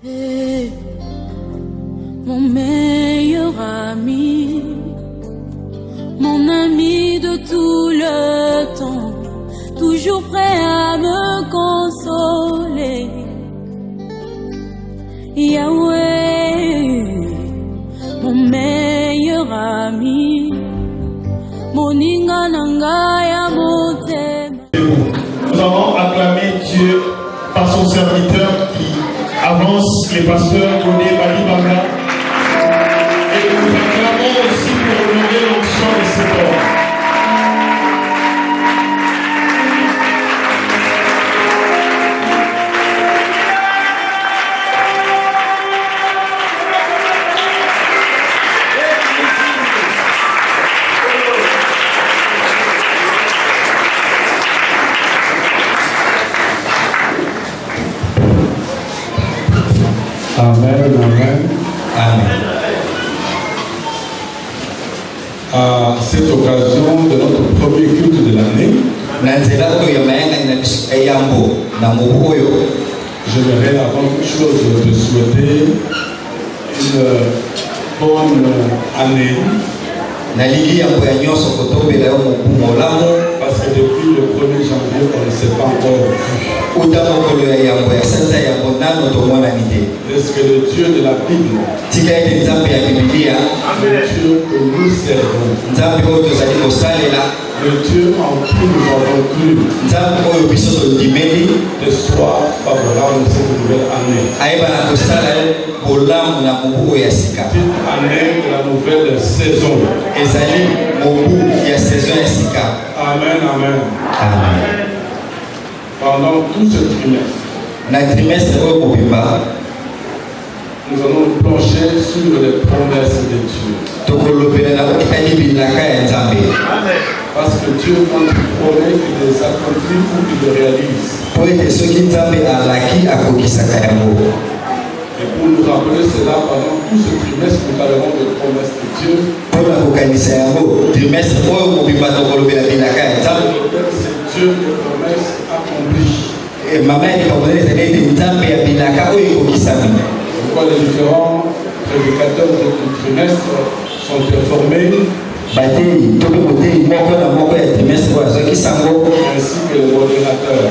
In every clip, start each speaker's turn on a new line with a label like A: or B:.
A: Hey, mon meilleur ami, mon ami de tout le temps, toujours prêt à me consoler. Yahweh, mon meilleur ami, moninga nanga ya motema.
B: Nous allons acclamer Dieu par son serviteur qui avance, les pasteurs Godé Balibanga. Et nous acclamons aussi pour honorer l'onction de cet homme. Amen, amen.
C: Amen.
B: À cette occasion de notre premier culte de l'année, j'aimerais avant toute chose te souhaiter une bonne année. Parce que depuis le 1er janvier, on ne s'est pas encore vu. Est-ce que le Dieu de la Bible, le Dieu que nous servons, le Dieu en qui nous avons cru, te soit favorable cette nouvelle année. Cette année de la nouvelle saison. Amen, amen. Pendant tout ce trimestre, nous allons nous plonger sur les promesses de Dieu. Parce que Dieu, quand il promet, il les accomplit ou il les réalise. Et pour nous rappeler cela, pendant tout ce trimestre, nous parlerons de promesses de Dieu. C'est Dieu de promesses accomplies. Pourquoi les différents prédicateurs du trimestre sont informés, ainsi que les modérateurs.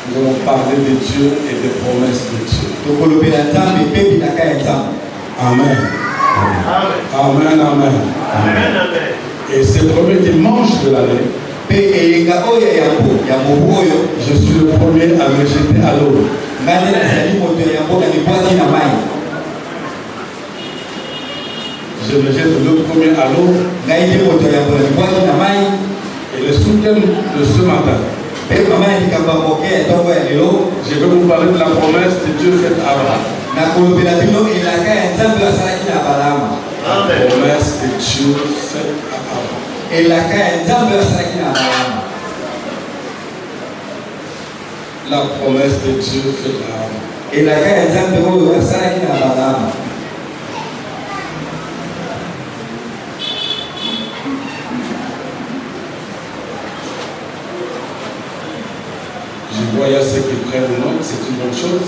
B: Nous allons parler de Dieu et des promesses de Dieu. Amen. Amen, amen. Et c'est le premier dimanche de l'année. Je suis le premier à me jeter à l'eau. Je me jette le premier à l'eau. Et le sous-thème de ce matin, je vais vous parler de la promesse de Dieu faite à Abraham. La promesse de Dieu faite à Abraham. La promesse de Dieu faite à Abraham. Je vois ceux qui prennent note, c'est une bonne chose.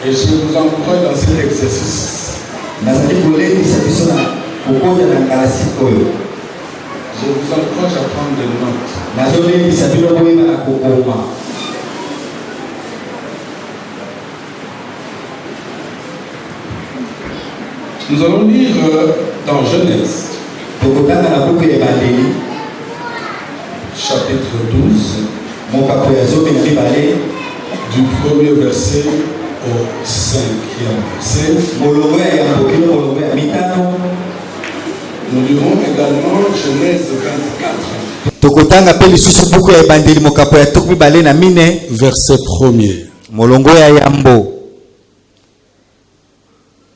B: Et je vous encourage dans cet exercice. Je vous encourage à prendre des notes. Nous allons lire dans Genèse, chapitre 12, du premier verset au 5e verset. Nous lirons également Genèse 24. Verset 1er.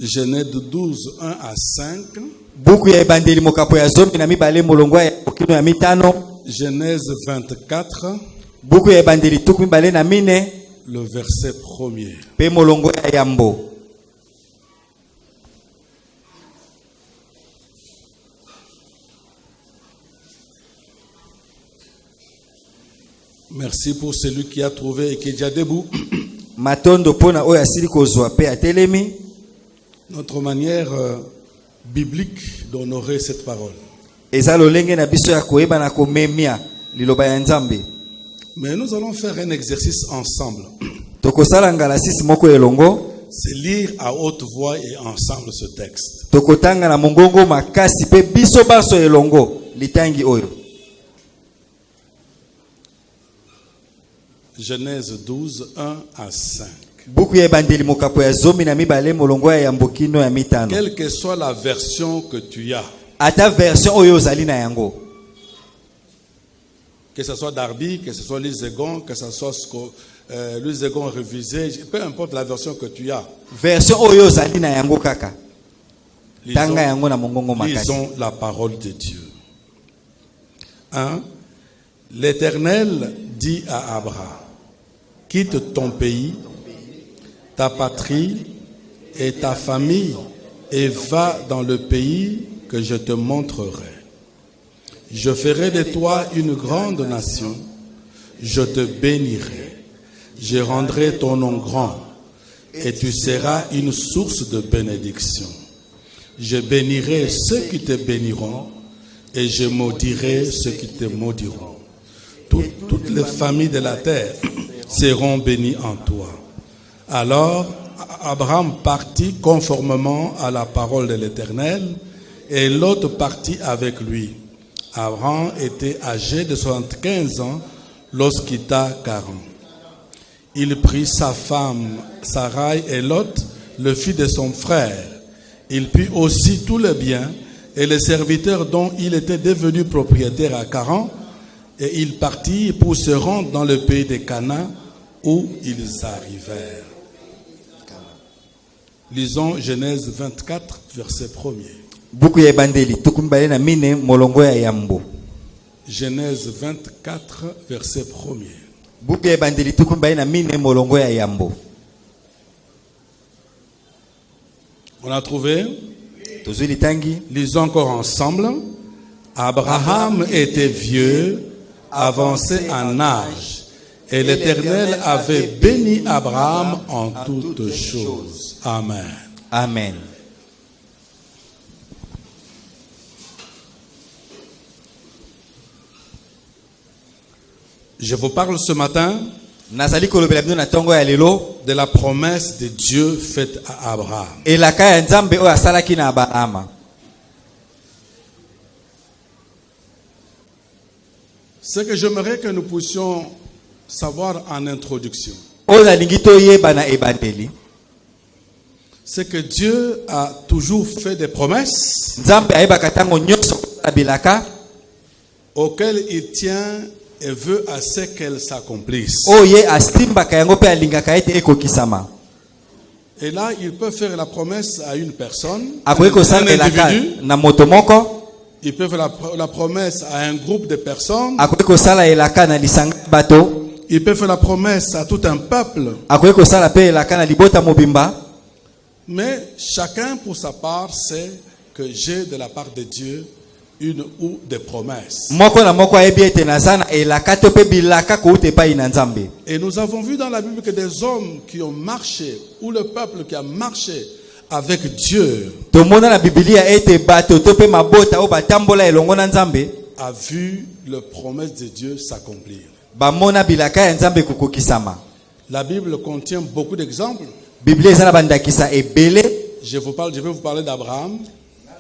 B: Genèse 12, 1 à 5. Genèse 24. Le verset 1er.
C: Merci pour celui qui a trouvé et qui est déjà debout.
D: Matondo pona oyo asili kozwa pe atelemi.
C: Notre manière biblique d'honorer cette parole.
D: Eza lolenge na biso ya koyeba na komemia liloba ya Nzambe.
C: Mais nous allons faire un exercice ensemble.
D: Tokosala ngala sisi moko elongo.
C: C'est lire à haute voix et ensemble ce texte.
D: Tokotanga na mongongo makasi pe biso baso elongo litangi oyo.
C: Genèse 12, 1 à 5.
D: Buku ya ebandeli mokapo ya zomi na mibale molongo ya mbokino ya mitano.
C: Quelle que soit la version que tu as,
D: Ata version oyo ozali na yango.
C: que ce soit Darby, que ce soit Lisegon, que ce soit Lisegon révisé, peu importe la version que tu as.
D: Version oyo ozali na yango kaka. Tanga yango na mongongo makasi.
C: Lisons la parole de Dieu. 1. L'Éternel dit à Abraham, quitte ton pays, ta patrie et ta famille et va dans le pays que je te montrerai. Je ferai de toi une grande nation, je te bénirai, je rendrai ton nom grand et tu seras une source de bénédiction. Je bénirai ceux qui te béniront et je maudirai ceux qui te maudiront. Toutes les familles de la terre seront bénies en toi. Alors Abraham partit conformément à la parole de l'Éternel et Lot partit avec lui. Abraham était âgé de 75 ans lorsqu'il eut 40. Il prit sa femme Sarai et Lot, le fils de son frère. Il prit aussi tous les biens et les serviteurs dont il était devenu propriétaire à 40. Et ils partirent pour se rendre dans le pays de Canaan où ils arrivèrent. Lisons Genèse 24, verset 1er.
D: Buku ya ebandeli tukumbale na mine molongo ya yambo.
C: Genèse 24, verset 1er.
D: Buku ya ebandeli tukumbale na mine molongo ya yambo.
C: On a trouvé?
D: Tozui litangi.
C: Lisons encore ensemble. Abraham était vieux, avancé en âge, et l'Éternel avait béni Abraham en toutes choses. Amen.
D: Amen.
C: Je vous parle ce matin
D: Nazali kolobela bino na tongo ya lelo
C: de la promesse de Dieu faite à Abraham.
D: elaka ya Nzambe oyo asalaki na Abrahama.
C: Ce que j'aimerais que nous puissions savoir en introduction,
D: Oyo nalingi toyeba na ebandeli.
C: c'est que Dieu a toujours fait des promesses
D: Nzambe ayebaka tango nyonso kosala bilaka
C: auxquelles il tient et veut à ce qu'elles s'accomplissent.
D: oyo ye asimbaka yango pe alingaka ete ekokisama.
C: Et là, il peut faire la promesse à une personne,
D: Akoki
C: un
D: kosala elaka
C: individu.
D: na moto moko.
C: Il peut faire la promesse à un groupe de personnes.
D: Akoki kosala elaka na lisanga bato.
C: Il peut faire la promesse à tout un peuple.
D: Akoki kosala pe elaka na libota mobimba.
C: Mais chacun pour sa part sait que j'ai de la part de Dieu une ou des promesses.
D: Moko na moko ayebi ete naza na elaka to pe bilaka kouta epai na Nzambe.
C: Et nous avons vu dans la Bible que des hommes qui ont marché, ou le peuple qui a marché avec Dieu,
D: Tomona na Biblia ete bato to pe mabota o batambola elongo na Nzambe.
C: a vu les promesses de Dieu s'accomplir.
D: Bamona bilaka ya Nzambe kokokisama.
C: La Bible contient beaucoup d'exemples.
D: Biblia eza na bandakisa ebele.
C: Je vais vous parler d'Abraham.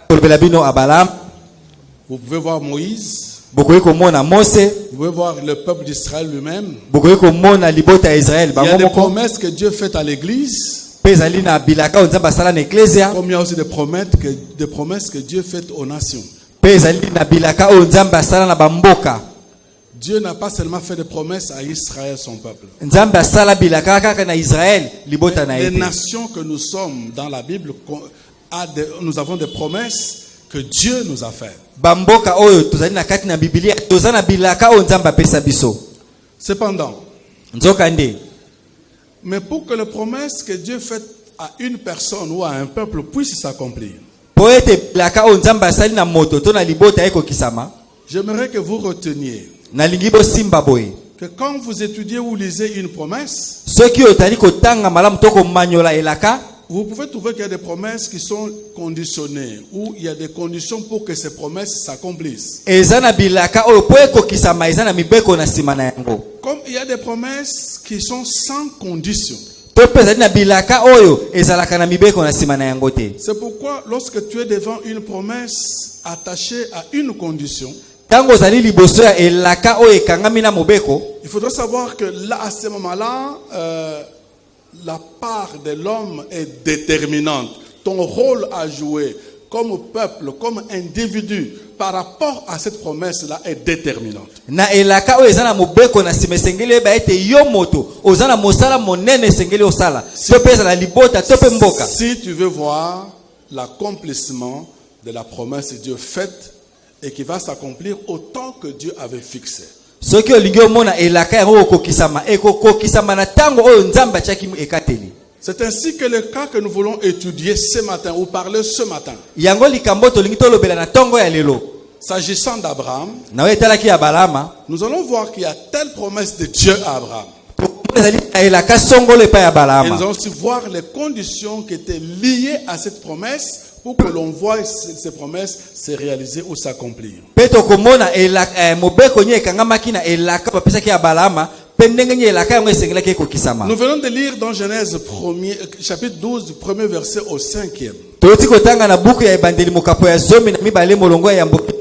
D: Kolobela bino Abraham.
C: Vous pouvez voir Moïse.
D: Bokoki komona Mose.
C: Vous pouvez voir le peuple d'Israël lui-même.
D: Bokoki komona libota ya Israël.
C: Il y a
D: Bango
C: des
D: moko.
C: promesses que Dieu fait à l'église.
D: Pe ezali na bilaka o Nzambe asala na eklesia.
C: Comme il y a aussi des promesses que Dieu fait aux nations.
D: Pe ezali na bilaka o Nzambe asala na bamboka.
C: Dieu n'a pas seulement fait des promesses à Israël, son peuple.
D: Nzambe asala bilaka kaka na Israël libota na
C: Les
D: ete.
C: nations que nous sommes dans la Bible, nous avons des promesses que Dieu nous a faites.
D: Bamboka oyo tozali na kati na Biblia toza na bilaka o Nzambe apesa biso.
C: Cependant,
D: Nzokande.
C: mais pour que les promesses que Dieu fait à une personne ou à un peuple puissent s'accomplir,
D: Po ete bilaka o Nzambe asali na moto to na libota ekokisama.
C: j'aimerais que vous reteniez
D: Nalingi bo simba boye.
C: que quand vous étudiez ou lisez une promesse,
D: soki otali kotanga malamu to komanyola elaka,
C: vous pouvez trouver qu'il y a des promesses qui sont conditionnées, ou il y a des conditions pour que ces promesses s'accomplissent.
D: eza na bilaka oyo po ekokisama eza na mibeko na nsima na yango.
C: Comme il y a des promesses qui sont sans condition.
D: To mpe ezali na bilaka oyo ezalaka na mibeko na nsima na yango te.
C: C'est pourquoi lorsque tu es devant une promesse attachée à une condition,
D: Tango ozali liboso ya elaka oyo ekangami na mobeko,
C: il faudra savoir que là, à ce moment-là, la part de l'homme est déterminante. Ton rôle à jouer comme peuple, comme individu, par rapport à cette promesse-là est déterminante.
D: na elaka oyo eza na mobeko na nsima esengeli oyeba ete yo moto oza na mosala monene esengeli osala to mpe ezala libota to mpe mboka.
C: Si tu veux voir l'accomplissement de la promesse de Dieu faite et qui va s'accomplir au temps que Dieu avait fixé.
D: Soki olingi omona elaka yango ekokokisama na tango oyo nzambe atiaki ekateli.
C: C'est ainsi que le cas que nous voulons étudier ce matin ou parler ce matin.
D: Yango likambo tolingi tolobela na tongo ya lelo.
C: S'agissant d'Abraham,
D: Na etalaki ya Balama,
C: nous allons voir qu'il y a telle promesse de Dieu à Abraham.
D: ezali na elaka songolo epai ya
C: Et nous
D: Balama.
C: allons aussi voir les conditions qui étaient liées à cette promesse pour que l'on voie ces promesses se réaliser ou s'accomplir.
D: Pe tokomona elaka mobeko nye ekangamaki na elaka bapesaki ya Balama, pe ndenge nye elaka yango esengelaki ekokisama.
C: Nous venons de lire dans Genèse chapitre 12, du premier verset au 5e.
D: Toti kotanga na buku ya ebandeli mokapo ya zomi na mibale molongo ya mboka.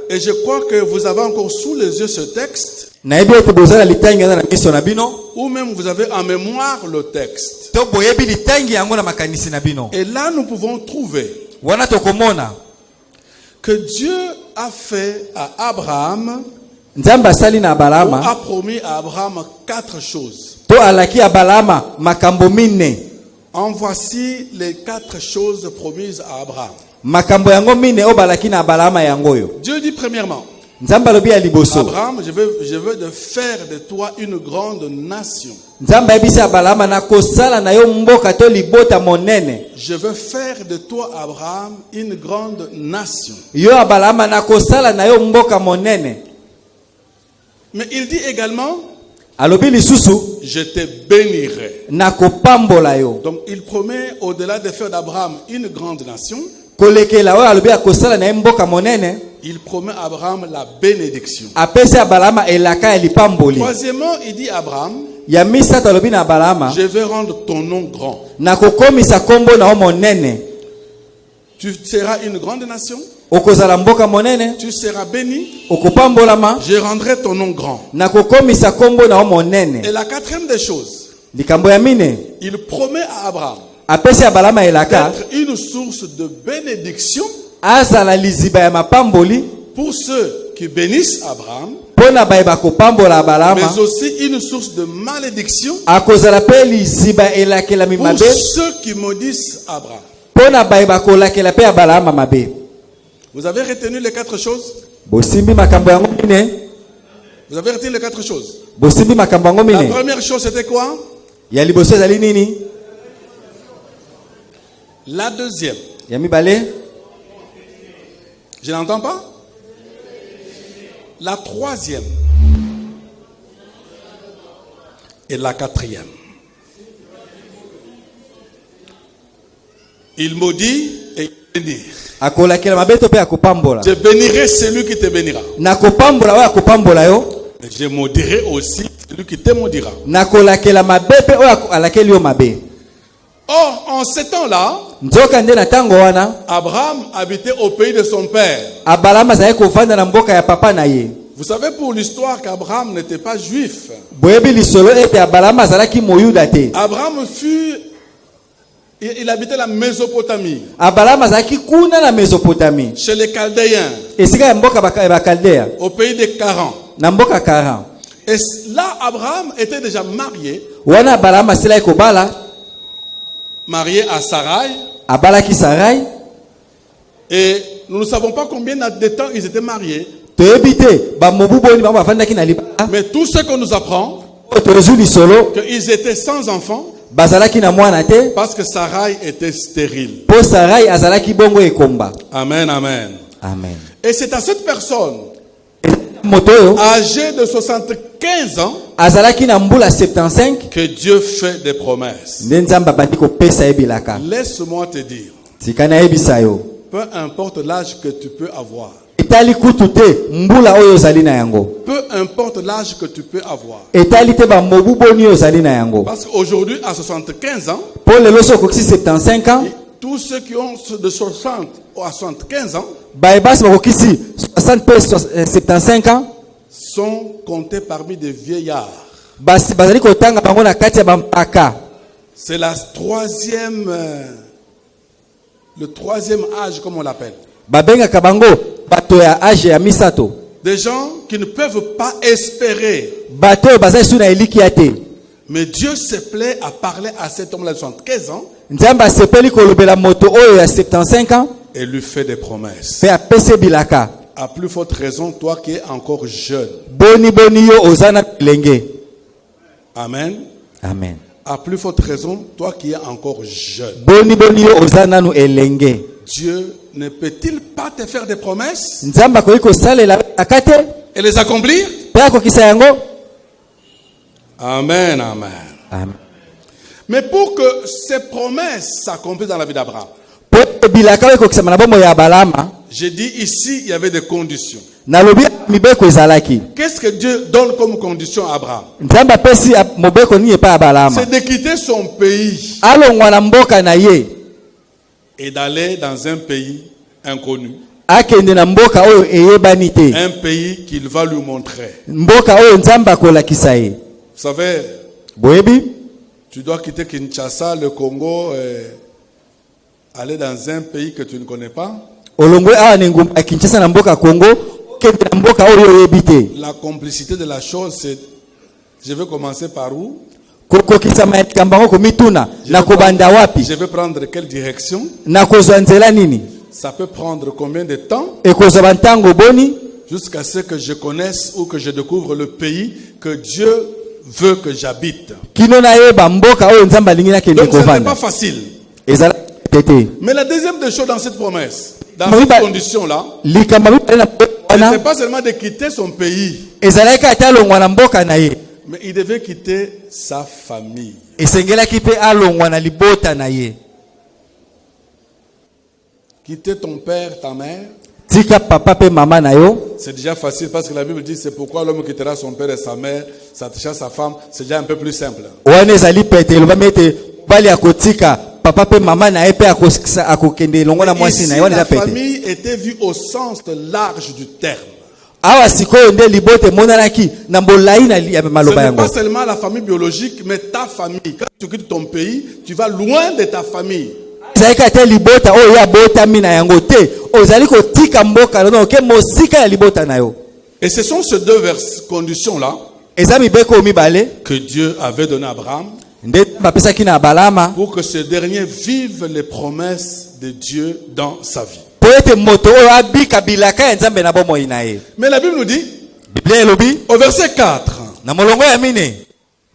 C: Et je crois que vous avez encore sous les yeux ce texte,
D: Na ebi ete bozala litangi na miso na bino,
C: ou même vous avez en mémoire le texte.
D: to boyebi litangi yango na makanisi na bino.
C: Et là, nous pouvons trouver
D: Wana tokomona
C: que Dieu a fait à Abraham,
D: Nzambe asali na
C: ou
D: Balama,
C: a promis à Abraham 4 choses.
D: to alaki ya Balama makambo mine.
C: En voici les 4 choses promises à Abraham.
D: Makambo yango mine o balaki na Balama yango yo.
C: Dieu dit premièrement,
D: Nzambe alobi ya liboso.
C: Abraham, je veux de faire de toi une grande nation.
D: Nzambe ayebisi ya Balama na kosala na yo mboka to libota monene.
C: Je veux faire de toi, Abraham, une grande nation.
D: Yo ya Balama na kosala na yo mboka monene.
C: Mais il dit également,
D: Alobi lisusu
C: je te bénirai.
D: na kopambola yo.
C: Donc il promet, au-delà de faire d'Abraham une grande nation,
D: Kolekela oyo alobi ya kosala na ye mboka monene,
C: il promet à Abraham la bénédiction.
D: apesi ya Balama elaka ya lipamboli.
C: Troisièmement, il dit à Abraham,
D: Ya misato alobi na Balama,
C: je vais rendre ton nom grand.
D: na kokomisa kombo na yo monene.
C: Tu seras une grande nation,
D: Okozala mboka monene,
C: tu seras béni,
D: okopambolama,
C: je rendrai ton nom grand.
D: na kokomisa kombo na yo monene.
C: Et la quatrième des choses,
D: Likambo ya mine,
C: il promet à Abraham
D: apesi ya Balama elaka,
C: d'être une source de bénédiction
D: azala liziba ya mapamboli,
C: pour ceux qui bénissent Abraham,
D: pona bayeba kopambola Balama,
C: mais aussi une source de malédiction
D: akozala pe liziba elakela
C: pour
D: mimabe,
C: ceux qui maudissent Abraham.
D: pona bayeba kolakela pe ya Balama mabe.
C: Vous avez retenu les 4 choses?
D: Bosimbi makambo yango mine,
C: Vous avez retenu les 4 choses?
D: bosimbi makambo yango
C: La
D: mine.
C: première chose, c'était quoi?
D: Ya liboso ezali nini?
C: La deuxième.
D: Ya mibale,
C: Je n'entends pas? La troisième. Et la quatrième. Il maudit et il bénit.
D: akolakela mabe to pe akopambola.
C: Je bénirai celui qui te bénira.
D: Na kopambola oyo akopambola yo,
C: Et je maudirai aussi celui qui te maudira.
D: na kolakela mabe pe oyo alakeli yo mabe.
C: Or, en ce temps-là,
D: Nzoka nde na tango wana,
C: Abraham habitait au pays de son père.
D: Abalama azali kovanda na mboka ya papa na ye.
C: Vous savez pour l'histoire qu'Abraham n'était pas juif.
D: Boyebi lisolo ete Abalama azalaki moyuda te.
C: Abraham il habitait la Mésopotamie,
D: Abalama azalaki kuna na Mesopotamie,
C: chez les Chaldéens,
D: esika ya mboka ya Bakaldea,
C: au pays de Charan.
D: na mboka Karan.
C: Et là, Abraham était déjà marié,
D: Wana Abalama asilaki kobala,
C: marié à Sarai.
D: abalaki Sarai.
C: Et nous ne savons pas combien de temps ils étaient mariés.
D: Toyebi te ba mobu boni ba bafandaki na libala.
C: Mais tout ce qu'on nous apprend,
D: Tozu lisolo
C: qu'ils étaient sans enfants,
D: bazalaki na mwana te,
C: parce que Sarai était stérile.
D: po Sarai azalaki bongo ekomba.
C: Amen, amen.
D: Amen.
C: Et c'est à cette personne,
D: Moto oyo
C: âgée de 75 ans,
D: azalaki na mbula 75
C: que Dieu fait des promesses.
D: nde nzambe abandi kopesa ye bilaka.
C: Laisse-moi te dire,
D: Tika nayebisa yo
C: peu importe l'âge que tu peux avoir,
D: etali kutu te mbula oyo ozali na yango,
C: peu importe l'âge que tu peux avoir.
D: etali te bamobu boni oyo ozali na yango.
C: Parce qu'aujourd'hui, à 75 ans,
D: Po lelo so okokisi 75 ans,
C: tous ceux qui ont de 60 à 75 ans
D: bayebasi bakokisi 60 pe 75 ans,
C: sont comptés parmi des vieillards.
D: basi bazali kotanga bango na kati ya bampaka.
C: C'est le troisième âge, comme on l'appelle.
D: Babengaka bango bato ya âge ya misato.
C: Des gens qui ne peuvent pas espérer.
D: Bato oyo bazali su na elikia te.
C: Mais Dieu se plaît à parler à cet homme-là de 75 ans
D: Nzambe asepeli kolobela moto oyo ya 75 ans
C: et lui fait des promesses.
D: pe apese bilaka.
C: À plus forte raison, toi qui es encore jeune.
D: Boni boni yo ozana lenge.
C: Amen.
D: Amen.
C: À plus forte raison, toi qui es encore jeune.
D: Boni boni yo ozana nu elenge.
C: Dieu ne peut-il pas te faire des promesses
D: Nzambe akoki kosalela akate
C: et les accomplir?
D: pe akokisa yango.
C: Amen, amen.
D: Amen.
C: Mais pour que ces promesses s'accomplissent dans la vie d'Abraham,
D: Po bilaka oyo ekokisama na bomoi ya balama,
C: j'ai dit ici, il y avait des conditions.
D: nalobi mibeko ezalaki.
C: Qu'est-ce que Dieu donne comme condition à Abraham?
D: Nzambe apesi mobeko nini epai ya balama.
C: C'est de quitter son pays
D: Alongwa na mboka na ye,
C: et d'aller dans un pays inconnu.
D: akende na mboka oyo eyebani te.
C: Un pays qu'il va lui montrer.
D: Mboka oyo Nzambe akolakisa ye.
C: Vous savez,
D: Boyebi,
C: tu dois quitter Kinshasa, le Congo, aller dans un pays que tu ne connais pas.
D: olongwe awa ne ngumba Kinshasa na mboka Kongo, kende na mboka oyo oyebi te.
C: La complicité de la chose, c'est... Je vais commencer par où?
D: Kokokisama likambo yango komituna na kobanda wapi,
C: Je vais prendre quelle direction?
D: na kozwa nzela nini,
C: Ça peut prendre combien de temps?
D: ekozwa bantango boni,
C: Jusqu'à ce que je connaisse ou que je découvre le pays que Dieu veut que j'habite.
D: kino na yeba mboka oyo Nzambe alingi nakende
C: Donc ce n'est
D: kovanda.
C: pas facile.
D: Ezala tete.
C: Mais la deuxième des choses dans cette promesse, dans
D: Oui,
C: cette
D: bah-
C: condition-là,
D: Likambo mibale na
C: ce
D: wana
C: n'est pas seulement de quitter son pays,
D: ezalaki ata alongwa na mboka na ye,
C: mais il devait quitter sa famille.
D: esengelaki mpe alongwa na libota na ye.
C: Quitter ton père, ta mère,
D: Tika papa pe mama na yo,
C: c'est déjà facile parce que la Bible dit c'est pourquoi l'homme quittera son père et sa mère, s'attachera à sa femme, c'est déjà un peu plus simple.
D: wana ezali pete elobami ete bali akotika papa pe mama na ye mpe akokende elongo na mwasi
C: Ici,
D: na ye, wana
C: la
D: eza pete.
C: famille était vue au sens large du terme.
D: Awa sikoyo nde libota emonanaki na molai na ya
C: Ce
D: maloba
C: n'est
D: yango.
C: pas seulement la famille biologique, mais ta famille. Quand tu quittes ton pays, tu vas loin de ta famille.
D: Ezalaki ata libota oyo ya botami na yango te, ozali kotika mboka no oke mosika ya libota na yo.
C: Et ce sont ces deux conditions-là
D: Eza mibeko oyo mibale
C: que Dieu avait donné à Abraham
D: nde bapesaki na balama
C: pour que ce dernier vive les promesses de Dieu dans sa vie.
D: po ete moto oyo abika bilaka ya Nzambe na bomoi na ye.
C: Mais la Bible nous dit,
D: Biblia elobi
C: au verset 4,
D: na molongo ya mine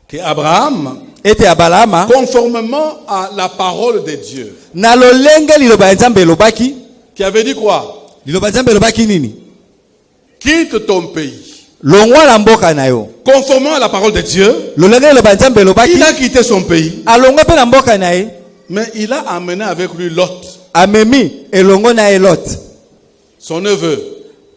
C: que Abraham,
D: ete ya balama
C: conformément à la parole de Dieu,
D: na lolenge liloba ya Nzambe elobaki.
C: qui avait dit quoi?
D: Liloba ya Nzambe elobaki nini?
C: Quitte ton pays.
D: Longwa na mboka na yo.
C: Conformément à la parole de Dieu,
D: Lolenge liloba ya Nzambe elobaki.
C: il a quitté son pays,
D: Alongwa pe na mboka na ye.
C: mais il a amené avec lui Lot,
D: Amemi elongo na ye Lot,
C: son neveu,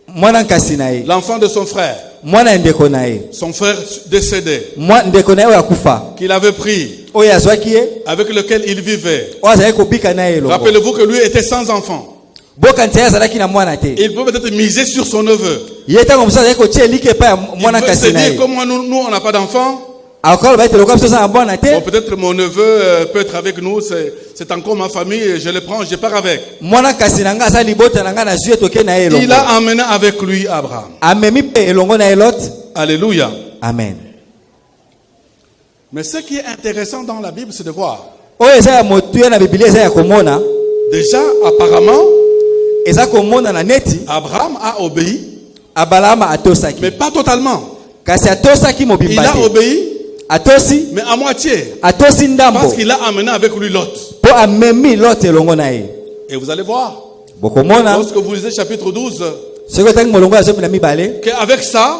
D: mwana nkasi na ye,
C: l'enfant de son frère,
D: mwana ndeko na ye,
C: son frère décédé,
D: ndeko na ye oyo akufa,
C: qu'il avait pris,
D: oyo azwaki ye,
C: avec lequel il vivait.
D: oyo azalaki kobika na ye elongo.
C: Rappelez-vous que lui était sans enfant.
D: Bokanisa ye azalaki na mwana te.
C: Il peut peut-être miser sur son neveu.
D: Ye ntango mosusu azalaki kotia eliki epai ya mwana
C: Il peut se
D: nkasi na
C: dire,
D: ye.
C: comme moi, nous on n'a pas d'enfant.
D: Akoloba ete lokola biso oza na mwana
C: Bon,
D: te,
C: peut-être mon neveu peut être avec nous, c'est encore ma famille, je le prends, je pars avec.
D: mwana nkasi na nga aza libota na nga na zwi etoke na ye
C: Il
D: elongo.
C: a amené avec lui Abraham.
D: Amemi mpe elongo na ye Lot.
C: Alléluia.
D: Amen.
C: Mais ce qui est intéressant dans la Bible, c'est de voir.
D: Oyo eza ya motuya na Biblia eza ya komona,
C: Déjà, apparemment,
D: eza komona na neti
C: Abraham a obéi,
D: abalama atosaki.
C: mais pas totalement.
D: Kasi atosaki
C: Il
D: mobimba
C: a
D: te.
C: obéi,
D: Atosi,
C: mais à moitié.
D: atosi ndambo.
C: Parce qu'il a amené avec lui Lot.
D: Po amemi Lot elongo na ye.
C: Et vous allez voir,
D: Bokomona,
C: lorsque vous lisez chapitre 12,
D: soki otangi molongo ya zomi na mibale,
C: qu'avec ça,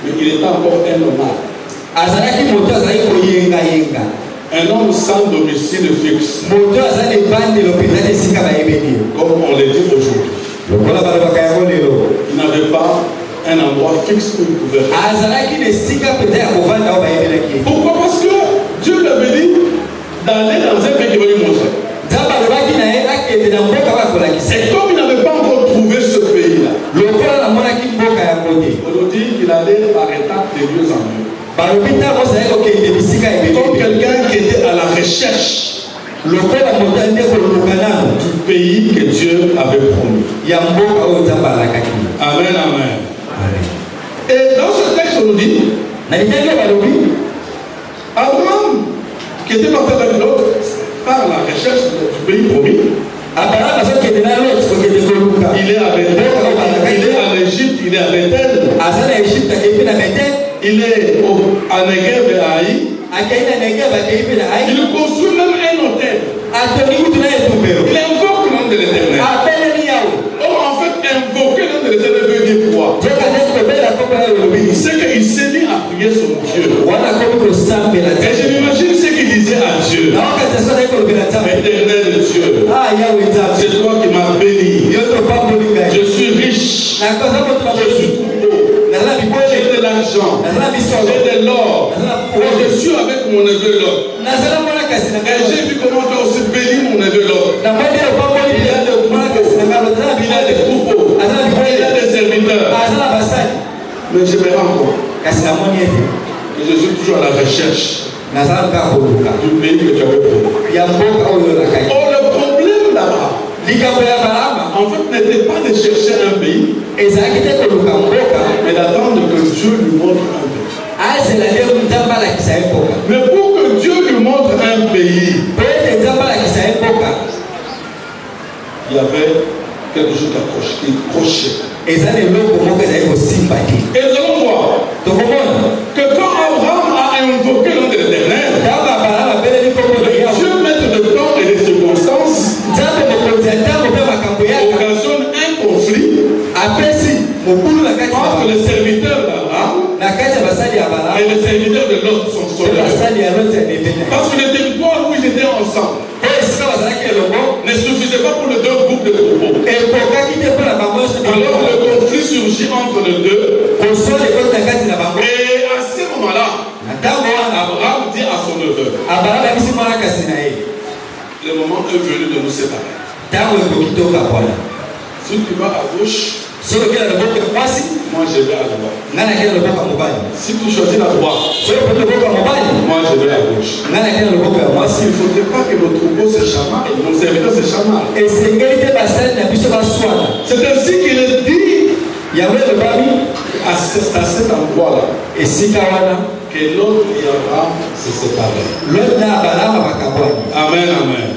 B: Mais il était encore un nomade.
D: azalaki moto azali koyengayenga
B: Un homme sans domicile fixe.
D: moto azali ebandelo mpenza te esika bayebeli
B: Comme on le dit aujourd'hui.
D: lokola balobaka yango lelo
B: Il n'avait pas un endroit fixe où il pouvait faire.
D: azalaki na esika mpenza ya kovanda oyo bayebelaki
B: Pourquoi? Parce que Dieu lui avait dit d'aller dans un pays qui va lui montrer.
D: nzambe alobaki na ye akende na mboka oyo akolakisa
B: Et comme il n'avait pas encore trouvé ce pays-là,
D: lokola namonaki mboka yango te
B: on nous dit qu'il allait par étapes de mieux en mieux.
D: balobi ntango ozali kokende bisika
B: Comme
D: ebele
B: quelqu'un qui était à la recherche
D: lokola moto ali nde koluka nano
B: du pays que Dieu avait promis.
D: ya mboka oyo nzambe alakaki
B: Amen, amen. Et dans ce texte, on nous dit,
D: na litangi oyo balobi
B: Abraham, qui était parti avec l'autre, par la recherche du pays promis,
D: abraham azokende na lot kokende koluka
B: il est à Bethel, il est en Égypte, il est à Bethel,
D: aza na egypte akei mpe na betel
B: il est à Negev et à Haï.
D: akei na negev akei mpe na ai
B: Il construit même un hôtel.
D: atongi kutu na etumbelo
B: Il invoque le nom de l'Éternel.
D: apeleli yawe
B: Or, en fait, invoquer le nom de l'Éternel veut dire quoi?
D: joka neti kobela kombo ya lolobi
B: C'est qu'il s'est mis à prier son Dieu.
D: wana komi kosambela
B: Et je m'imagine ce qu'il disait à Dieu.
D: na wakati azali kolobela nzambe
B: Éternel Dieu,
D: yawe nzambe
B: c'est toi qui m'as béni.
D: yo topamboli ngai
B: Je suis riche.
D: nakoza moto na
B: Je suis
D: bosi
B: tout beau.
D: nazala
B: J'ai
D: bibole
B: de l'argent.
D: nazala bisolo
B: J'ai de l'or. Et je suis avec mon neveu Lot.
D: nazala mwana kasi na
B: Et
D: ngai
B: j'ai vu comment tu as aussi béni mon neveu Lot.
D: namoni opamboli mwana kasi na ngai nazala
B: Il a
D: bibole
B: des troupeaux.
D: azala
B: Il a
D: bibole
B: des serviteurs.
D: azala basali
B: Mais je me rends compte
D: kasi namoni ete
B: que je suis toujours à la recherche
D: nazala kaka koluka
B: du pays que tu avais promis.
D: ya mboka oyo olakaki
B: Or, le problème là-bas,
D: likambo ya balama
B: en fait, n'était pas de chercher un pays,
D: ezalaki te koluka mboka
B: mais d'attendre que Dieu lui montre un pays.
D: azela nde nzambe alakisa ye mboka
B: Mais pour que Dieu lui montre un pays,
D: po ete nzambe alakisa ye mboka
B: il y avait quelque chose qui crochait.
D: eza na eloko moko ezali kosimba te
B: Et nous allons voir
D: tokomona
B: que quand Abraham a invoqué le nom de l'Éternel,
D: ntango abalama abeleli kombo na yawe
B: Dieu, maître de temps et de circonstances,
D: nzambe mokonzi ya ntango mpe makambo yaka
B: occasionne un conflit
D: apesi mokulu na kati
B: entre les serviteurs d'Abraham
D: na kati ya basali ya balama
B: et les serviteurs de Lot, son
D: mpe
B: frère.
D: basali ya lote ya bebena
B: Parce que le territoire où ils étaient ensemble
D: po esika bazalaki elongo
B: ne suffisait pas pour les deux groupes de troupeaux.
D: ekokaki te mpo na bango nyonso
B: Alors le conflit surgit entre les deux.
D: kosole ekoti na kati na bango
B: Et à ce moment-là,
D: na ntango wana
B: Abraham dit à son neveu,
D: abalama yebisi mwana kasi na ye
B: le moment est venu de nous séparer.
D: ntango ekoki tokabwana
B: Si tu vas à gauche,
D: soki okela loboko ya mwasi
B: moi je vais à droite.
D: ngai nakela loboko ya mobali
B: Si tu choisis la droite,
D: soki okoti loboko ya mobali
B: moi je vais à gauche.
D: ngai nakela loboko ya
B: Parce
D: mwasi
B: qu'il ne faudrait pas que nos troupeaux se chamaillent, nos serviteurs se chamaillent.
D: esengeli te basali na biso baswana
B: C'est ainsi qu'il est dit
D: yango elobami
B: à cet endroit-là
D: esika wana
B: que l'autre et Abraham se séparaient.
D: loti na abalama bakabwani
B: Amen, amen.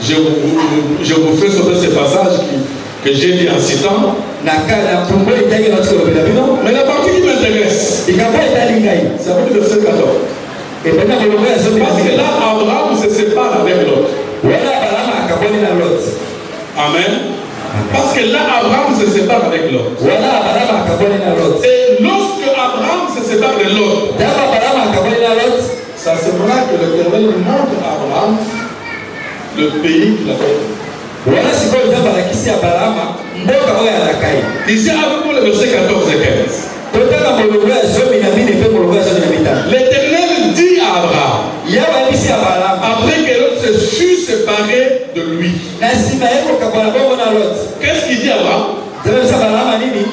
B: Je vous fais sauter ce passage que j'ai dit en citant.
D: na mpungo etangi nauti kolobela bino
B: Mais la partie qui m'intéresse,
D: likambo etali ngai
B: c'est avec le verset 14.
D: ebanda kolongo ya zomi na
B: Parce que
D: mbili
B: là, Abraham se sépare avec l'autre.
D: wana abalama akabwani na loti
B: Amen. Parce que là, Abraham se sépare avec l'autre.
D: wana abalama akabwani na loti
B: Et lorsque Abraham se sépare de l'autre,
D: ntango abalama akabwani na loti
B: ça sera que l'Éternel montre à Abraham le pays qu'il a fait.
D: wana sikoyo nzambe alakisi abalama mboka oyo alakai
B: Ici, avec moi, le verset 14 et 15.
D: totanga molongo ya zomi na mine mpe molongo ya zomi na mitano
B: L'Éternel dit à Abraham,
D: yawe ayebisi abalama
B: après que l'autre se fut séparé de lui,
D: na nsima ye kokabwana bongo na loti
B: qu'est-ce qu'il dit à Abraham?
D: nzambe bisa abalama nini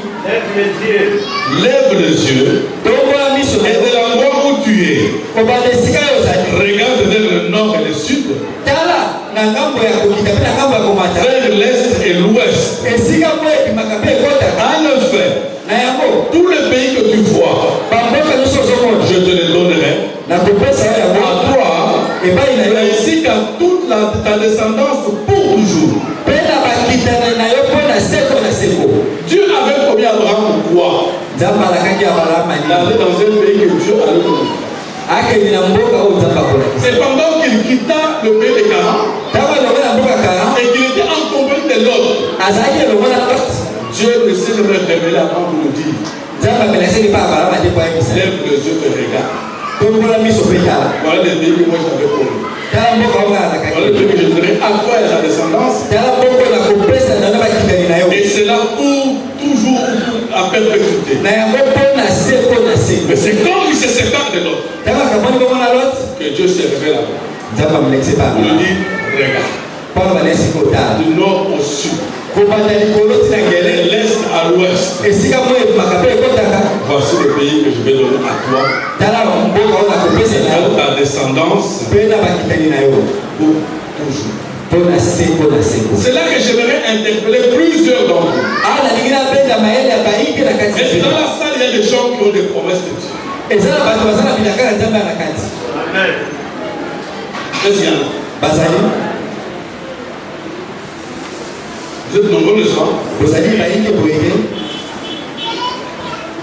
B: Lève les yeux
D: tombola miso
B: et de l'endroit où tu es,
D: kobanda esika yo ozali
B: regarde vers le nord et le sud,
D: tala na ngambo ya kokita mpe na ngambo ya komata
B: vers l'est et l'ouest.
D: esika mpo ebimaka mpe ekotaka
B: En effet,
D: na yango
B: tous les pays que tu vois,
D: bamboka nyonso ozomona
B: je te les donnerai
D: na kopesa yo
B: à
D: yango
B: toi,
D: epai na yo
B: ainsi qu'à toute ta descendance pour toujours.
D: mpe na bakitana na yo mpo na seko na seko
B: Dieu avait promis à Abraham quoi?
D: nzambe alakaki abalama
B: D'aller
D: nini
B: dans un pays que Dieu allait lui montrer.
D: akende na mboka oyo nzambe akolakisa
B: Et pendant qu'il quitta le pays de Canaan
D: ntango elongo na mboka kara
B: et qu'il était en compagnie de l'autre,
D: azalaki elongo na loti
B: Dieu ne s'est jamais révélé avant de nous dire
D: nzambe amelasi
B: Lève les yeux et regarde. Voilà les pays que moi j'avais promis. Voilà les pays que je donnerai à toi et à ta descendance. Et c'est là pour toujours à perpétuité. Mais c'est quand il se sépare de l'autre que Dieu se révèle à moi. Il nous dit, regarde. Du nord au sud. De l'est à l'ouest. Voici le pays que je vais donner à toi. À ta descendance. Pour toujours. C'est là que j'aimerais interpeller plusieurs d'entre vous. Et dans la salle, il y a des gens qui ont des promesses de Dieu. Amen. Qu'est-ce qu'il y en a? Vous êtes nombreux le soir.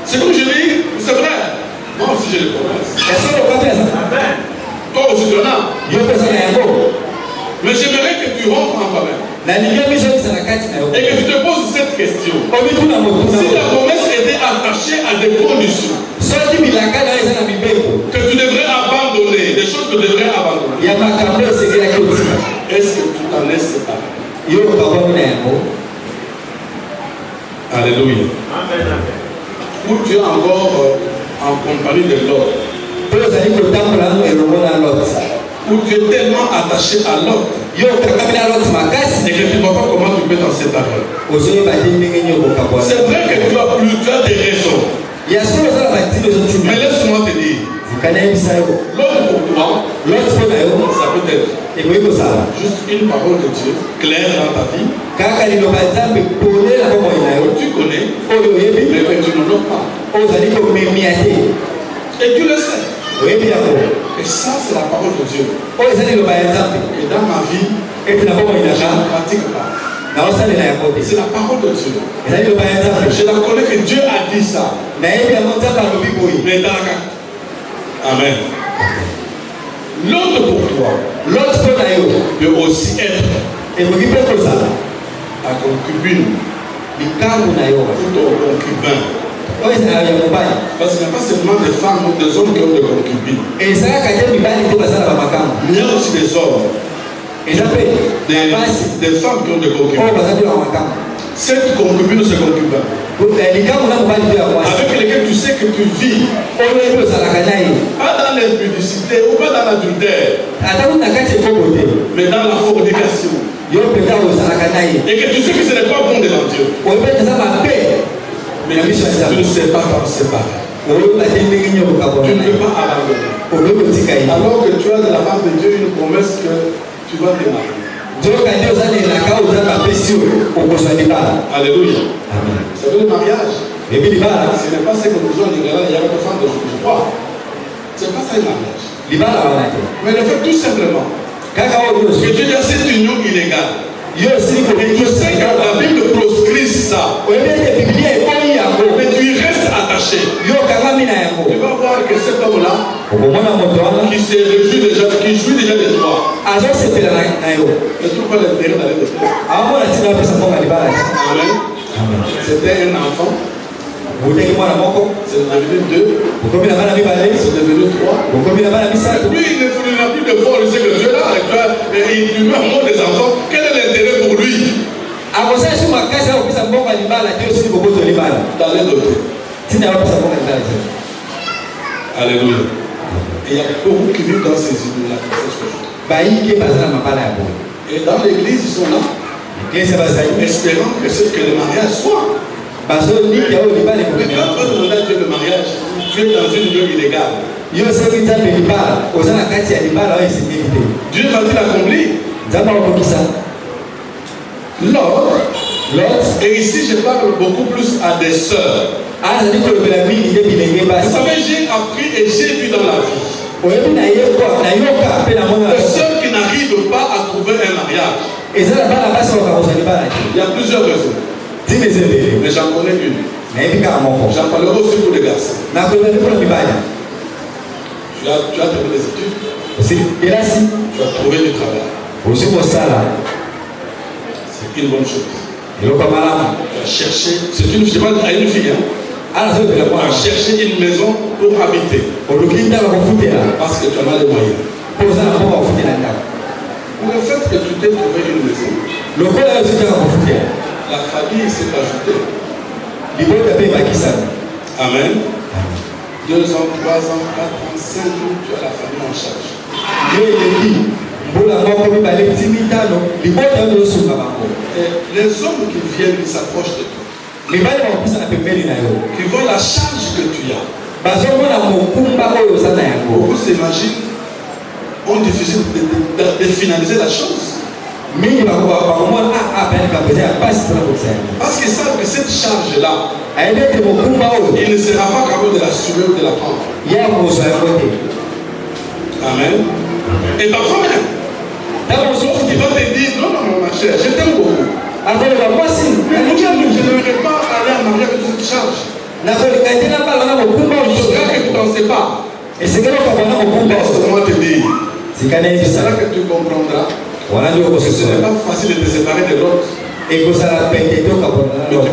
B: C'est comme je dis, c'est vrai. Moi aussi j'ai des promesses. Toi aussi tu en as. Mais j'aimerais que tu rentres en toi-même. Et que tu te poses cette question. Si la promesse était attachée à des conditions que tu devrais abandonner, des choses que tu devrais abandonner, est-ce que tu t'en es séparé? Alléluia. Ou tu es encore en compagnie de l'autre. Ou tu es tellement attaché à l'autre et que tu ne vois pas comment tu peux t'en séparer. C'est vrai que tu as des raisons. Mais laisse-moi te dire, l'autre pour toi, ça peut être juste une parole de Dieu claire dans ta vie. Tu connais, mais que tu ne l'as pas. Et tu le sais. Et ça, c'est la parole de Dieu. Et dans ma vie, je ne pratique pas. C'est la parole de Dieu. Je la connais que Dieu a dit ça. Mais Amen. L'autre pour toi peut aussi être ta concubine ou ton concubin. Parce qu'il n'y a pas seulement des femmes ou des hommes qui ont des concubines. Il y a aussi des hommes. Des femmes qui ont des concubines. Cette concubine ou ce concubin avec lesquels tu sais que tu vis pas dans l'impudicité ou pas dans l'adultère, mais dans la fornication, et que tu sais que ce n'est pas bon devant Dieu, mais tu ne sais pas t'en séparer. Tu ne peux pas abandonner. Alors que tu as de la part de Dieu une promesse que tu vas te marier. Alléluia. C'est le mariage. Ce n'est pas ce que nous disons, il y a des femmes de croix. Ce n'est pas ça le mariage. Mais le fait tout simplement que tu dis à cette union illégale. Et tu sais que la Bible proscrit ça. Mais tu y restes attaché. Tu vas voir que cet homme-là, qui se réjouit déjà, qui jouit déjà des droits, ne trouve pas l'intérêt d'aller de faire. Amen. C'était un enfant. C'est devenu 2. C'est devenu 3. Lui, il n'a plus de foi. Il sait que Dieu là, il lui met au monde des enfants. Quel est l'intérêt pour lui d'aller doter? Alléluia. Et il y a beaucoup qui vivent dans ces idées-là. Et dans l'église, ils sont là. Espérant que le mariage soit. Mais quand on demande à Dieu le mariage, tu es dans une union illégale. Dieu va-t-il accomplir? L'autre, et ici je parle beaucoup plus à des sœurs. Vous savez, j'ai appris et j'ai vu dans la vie des sœurs qui n'arrivent pas à trouver un mariage. Il y a plusieurs raisons. Mais j'en connais une. J'en parlerai aussi pour les garçons. Tu as terminé les études. Tu as trouvé du travail. C'est une bonne chose. Tu as cherché. C'est une fille, à une fille. à chercher une maison pour habiter. Parce que tu en as les moyens. Pour le fait que tu t'es trouvé une maison, la famille s'est ajoutée. Amen. 2 ans, 3 ans, 4 ans, 5 ans, tu as la famille en charge. Et les hommes qui viennent, ils s'approchent de toi. Qui voient la charge que tu as. Beaucoup s'imaginent, ont difficile de finaliser la chose. Parce qu'ils savent que cette charge-là, il ne sera pas capable de la soulever ou de la prendre. Amen. Et parfois même, l'autre qui va te dire, non, ma chère, je t'aime beaucoup. Mais je n'aimerais pas aller en mariage avec cette charge. Il faudra que tu t'en sépares. Laisse-moi te dire, c'est là que tu comprendras que ce n'est pas facile de te séparer de l'autre. Mais tu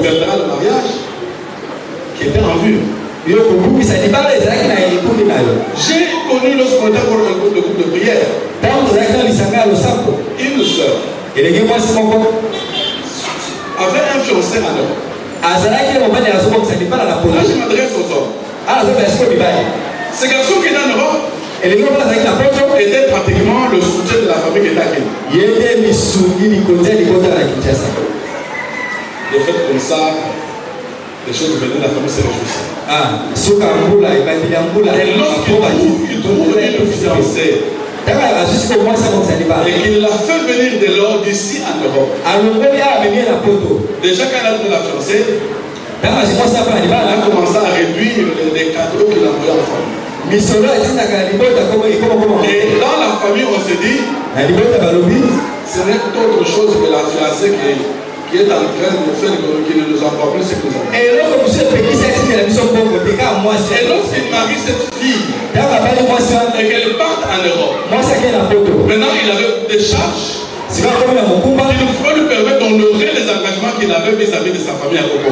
B: perdras le mariage qui était en vue. J'ai connu lorsqu'on était pour un groupe de prière, une soeur avait un fiancé à l'heure. Là, je m'adresse aux hommes. Ce garçon qui est en Europe était pratiquement le soutien de la famille qui était à Kenya. De fait comme ça, les choses venaient, la famille se réjouissait. Et lorsqu'il trouve une fiancée, et qu'il l'a fait venir de l'or d'ici en Europe. Déjà quand elle a trouvé la fiancée, elle a commencé à réduire les cadeaux qu'il a envoyés en famille. Et dans la famille, on se dit, ce n'est autre chose que la fiancée qui est en train de faire, qui ne nous envoie plus ce que nous avons. Et lorsqu'il marie cette fille, et qu'elle parte en Europe, maintenant il avait des charges qui lui permettre d'honorer les engagements qu'il avait vis-à-vis de sa famille à Congo.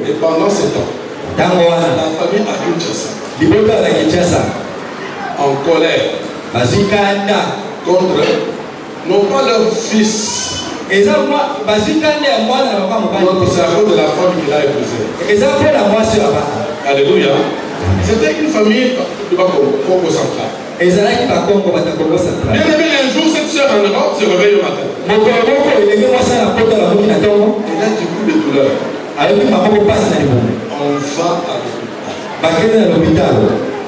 B: Et pendant ce temps, la famille à Kinshasa, en colère contre non pas leur fils, c'est à cause de la femme qu'il a épousée. Alléluia. C'était une famille de Congo central. Bien aimé, un jour, cette soeur en Europe se réveille au matin. Elle a du coup de douleur. On va à l'hôpital.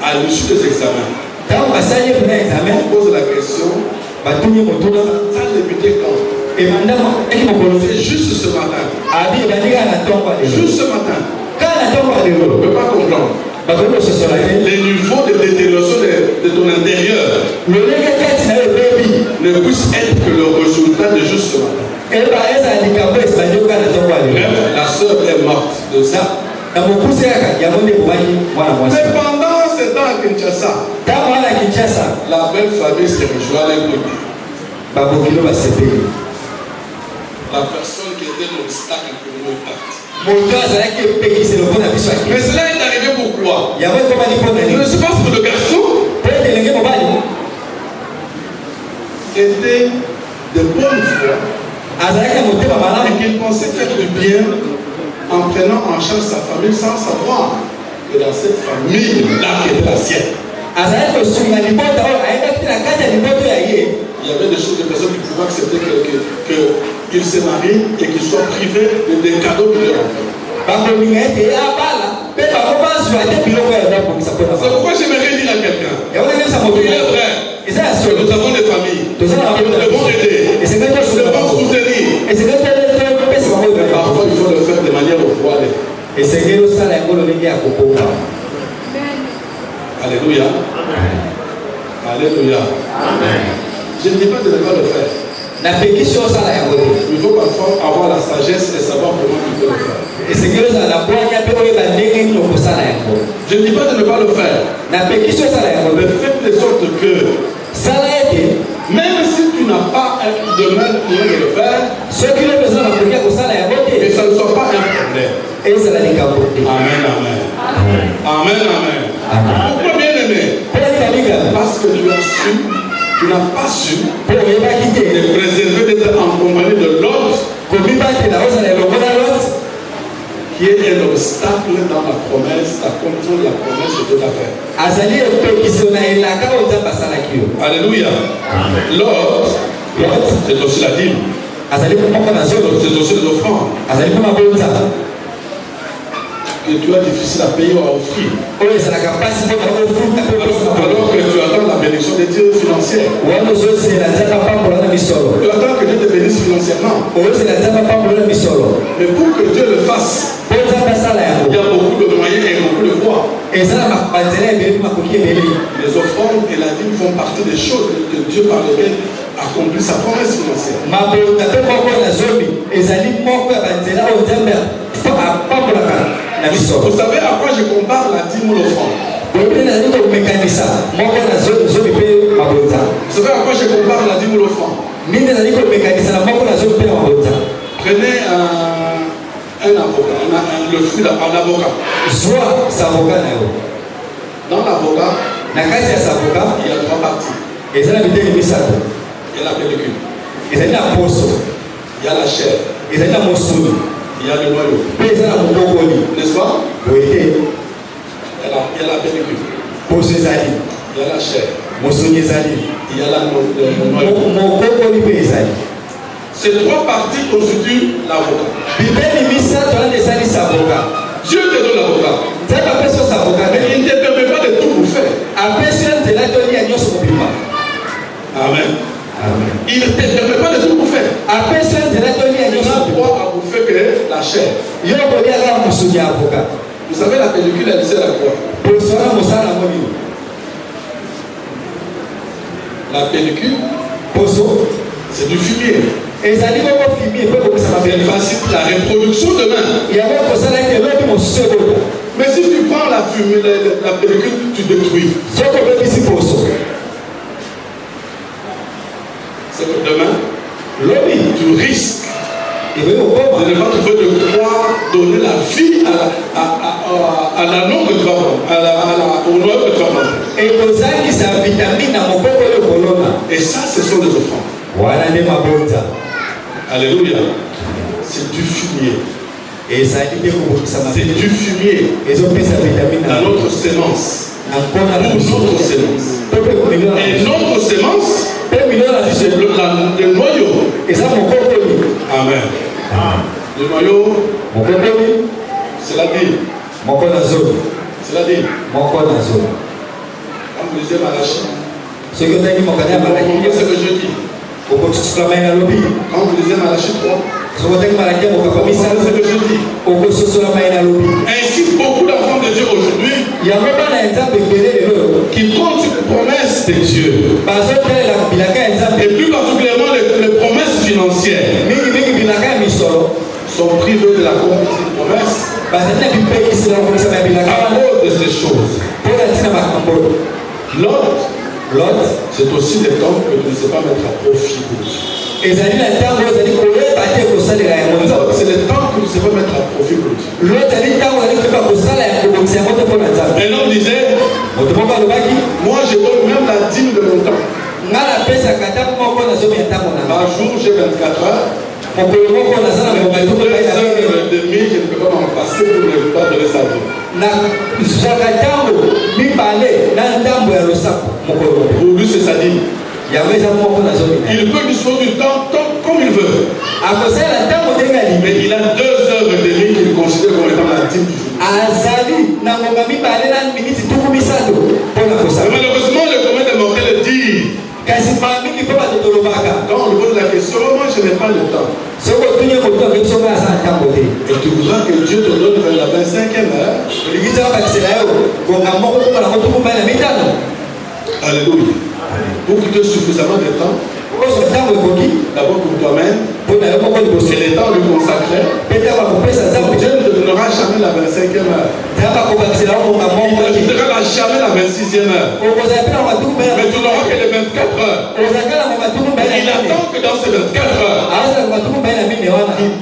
B: À l'issue des examens, on pose la question, ça débuté quand? C'est juste ce matin. Juste ce matin. On ne peut pas comprendre. Les niveaux de détérioration de ton intérieur ne puissent être que le résultat de juste ce matin. La sœur est morte de ça. Mais pendant ce temps à Kinshasa, la belle famille se rejoint avec lui. La personne qui était l'obstacle pour nous est partie. Mais cela est arrivé pourquoi? Je ne sais pas si le garçon était de bonne foi et qu'il pensait faire du bien en prenant en charge sa famille sans savoir que dans cette famille-là qui était la sienne, il y avait des choses, des personnes qui pouvaient accepter qu'il se marie et qu'il soit privé des cadeaux qu'il leur offrait. C'est pourquoi j'aimerais dire à quelqu'un, il est vrai que nous avons des familles, nous devons aider, nous devons soutenir. Parfois il faut le faire de manière voilée. Alléluia. Alléluia. Je ne dis pas de ne pas le faire. Il faut parfois avoir la sagesse et savoir comment tu peux le faire. Je ne dis pas de ne pas le faire. Mais faites de sorte que, même si tu n'as pas de mal pour le faire, que ça ne soit pas un Amen, amen. Amen, amen. Pourquoi bien aimé? Parce que tu as su, tu n'as pas su de préserver, d'être en compagnie de l'autre qui est un obstacle dans la promesse, l'accomplissement de la promesse de ta fête. Alléluia. L'autre, c'est aussi la dîme. C'est aussi l'offrande. Que tu as difficile à payer ou à offrir. Alors que tu attends la bénédiction de Dieu financière. Tu attends que Dieu te bénisse financièrement. Mais pour que Dieu le fasse, il y a beaucoup de moyens et beaucoup de voies. Les offrandes et la dîme font partie des choses que Dieu par lesquelles accomplit sa promesse financière. Vous savez à quoi je compare la dîme ou l'offrande? Vous savez à quoi je compare la dîme ou l'offrande? Prenez un avocat, le fruit d'un avocat. Dans l'avocat, il y a trois parties. Il y a la pellicule. Il y a la chair. Il y a le noyau. N'est-ce pas? Il y a la pellicule. Il y a la chair. Il y a le noyau. Ces trois parties constituent l'avocat. Dieu te donne l'avocat. Mais il ne te permet pas de tout vous faire. Amen. Il ne te permet pas de tout vous faire. Il n'a droit à vous faire que la chair. Vous savez, la pellicule, elle sert à quoi? La pellicule, c'est du fumier. C'est facile la reproduction demain. Mais si tu prends la fumée, la pellicule, tu détruis. C'est que demain, tu risques de ne pas trouver de quoi donner la vie à l'anneau que tu vas prendre, au noyau que tu vas prendre. Et ça, ce sont des offrandes. Alléluia. C'est du fumier. C'est du fumier dans notre sémence. Pour notre sémence. Et notre sémence, c'est le noyau. Amen. Le noyau, c'est la dîme. C'est la dîme. Quand vous lisez Malachie, c'est ce que je dis. Quand vous lisez Malachie 3, c'est ce que je dis. Ainsi, beaucoup d'enfants de Dieu aujourd'hui qui comptent sur les promesses de Dieu, et plus particulièrement les promesses financières, sont privés de la promesse à cause de ces choses. L'autre, c'est aussi des temps que tu ne sais pas mettre à profit. C'est le temps que tu ne sais pas mettre à profit pour Dieu. Un homme disait, moi je donne même la dîme de mon temps. Par jour, j'ai 24 heures. 2 heures et demie, je ne peux pas m'en passer pour ne pas donner sa vie. Pour lui, c'est sa dîme. Il peut disposer du temps comme il veut. Mais il a 2 heures et demie qu'il considère comme étant la dîme du jour. Mais malheureusement, le commun des mortels dit, quand on lui pose la question, moi je n'ai pas le temps. Et tu voudras que Dieu te donne vers la 25e heure. Alléluia. Pour qu'il te suffisamment de temps. D'abord pour toi-même. Et le temps lui consacrer. Dieu ne te donnera jamais la 25e heure. Il ne te donnera jamais la 26e heure. Mais tu n'auras que les 24 heures. Il attend que dans ces 24 heures,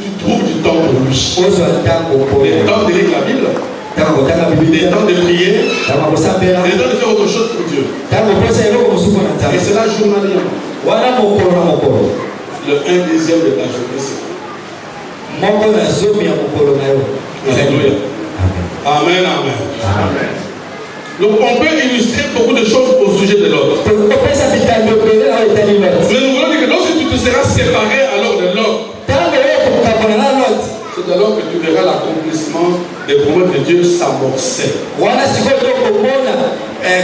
B: tu trouves du temps pour lui. bouche.
D: ozwa ntango
B: Des temps de lire la Bible,
D: ntango kotanga
B: des
D: Biblia,
B: temps de prier,
D: ntango kosambela,
B: des temps de faire autre chose pour Dieu.
D: ntango kosa eloko mosusu na
B: Et
D: nzambe.
B: c'est là journalièrement.
D: Wana mokolo na mokolo.
B: Le 1/10 de ta journée, c'est quoi?
D: Moko na zomi ya mokolo na yo.
B: Alléluia.
D: Amen.
B: Amen, amen.
D: Amen.
B: Donc on peut illustrer beaucoup de choses au sujet de l'autre.
D: Kopesa bitambo pele na etali lot.
B: Mais nous voulons dire que lorsque tu te seras séparé alors de l'autre,
D: Ntango yo kokabona na lot.
B: c'est alors que tu verras l'accomplissement des promesses de Dieu s'amorcer.
D: Wana sikoyo tokomona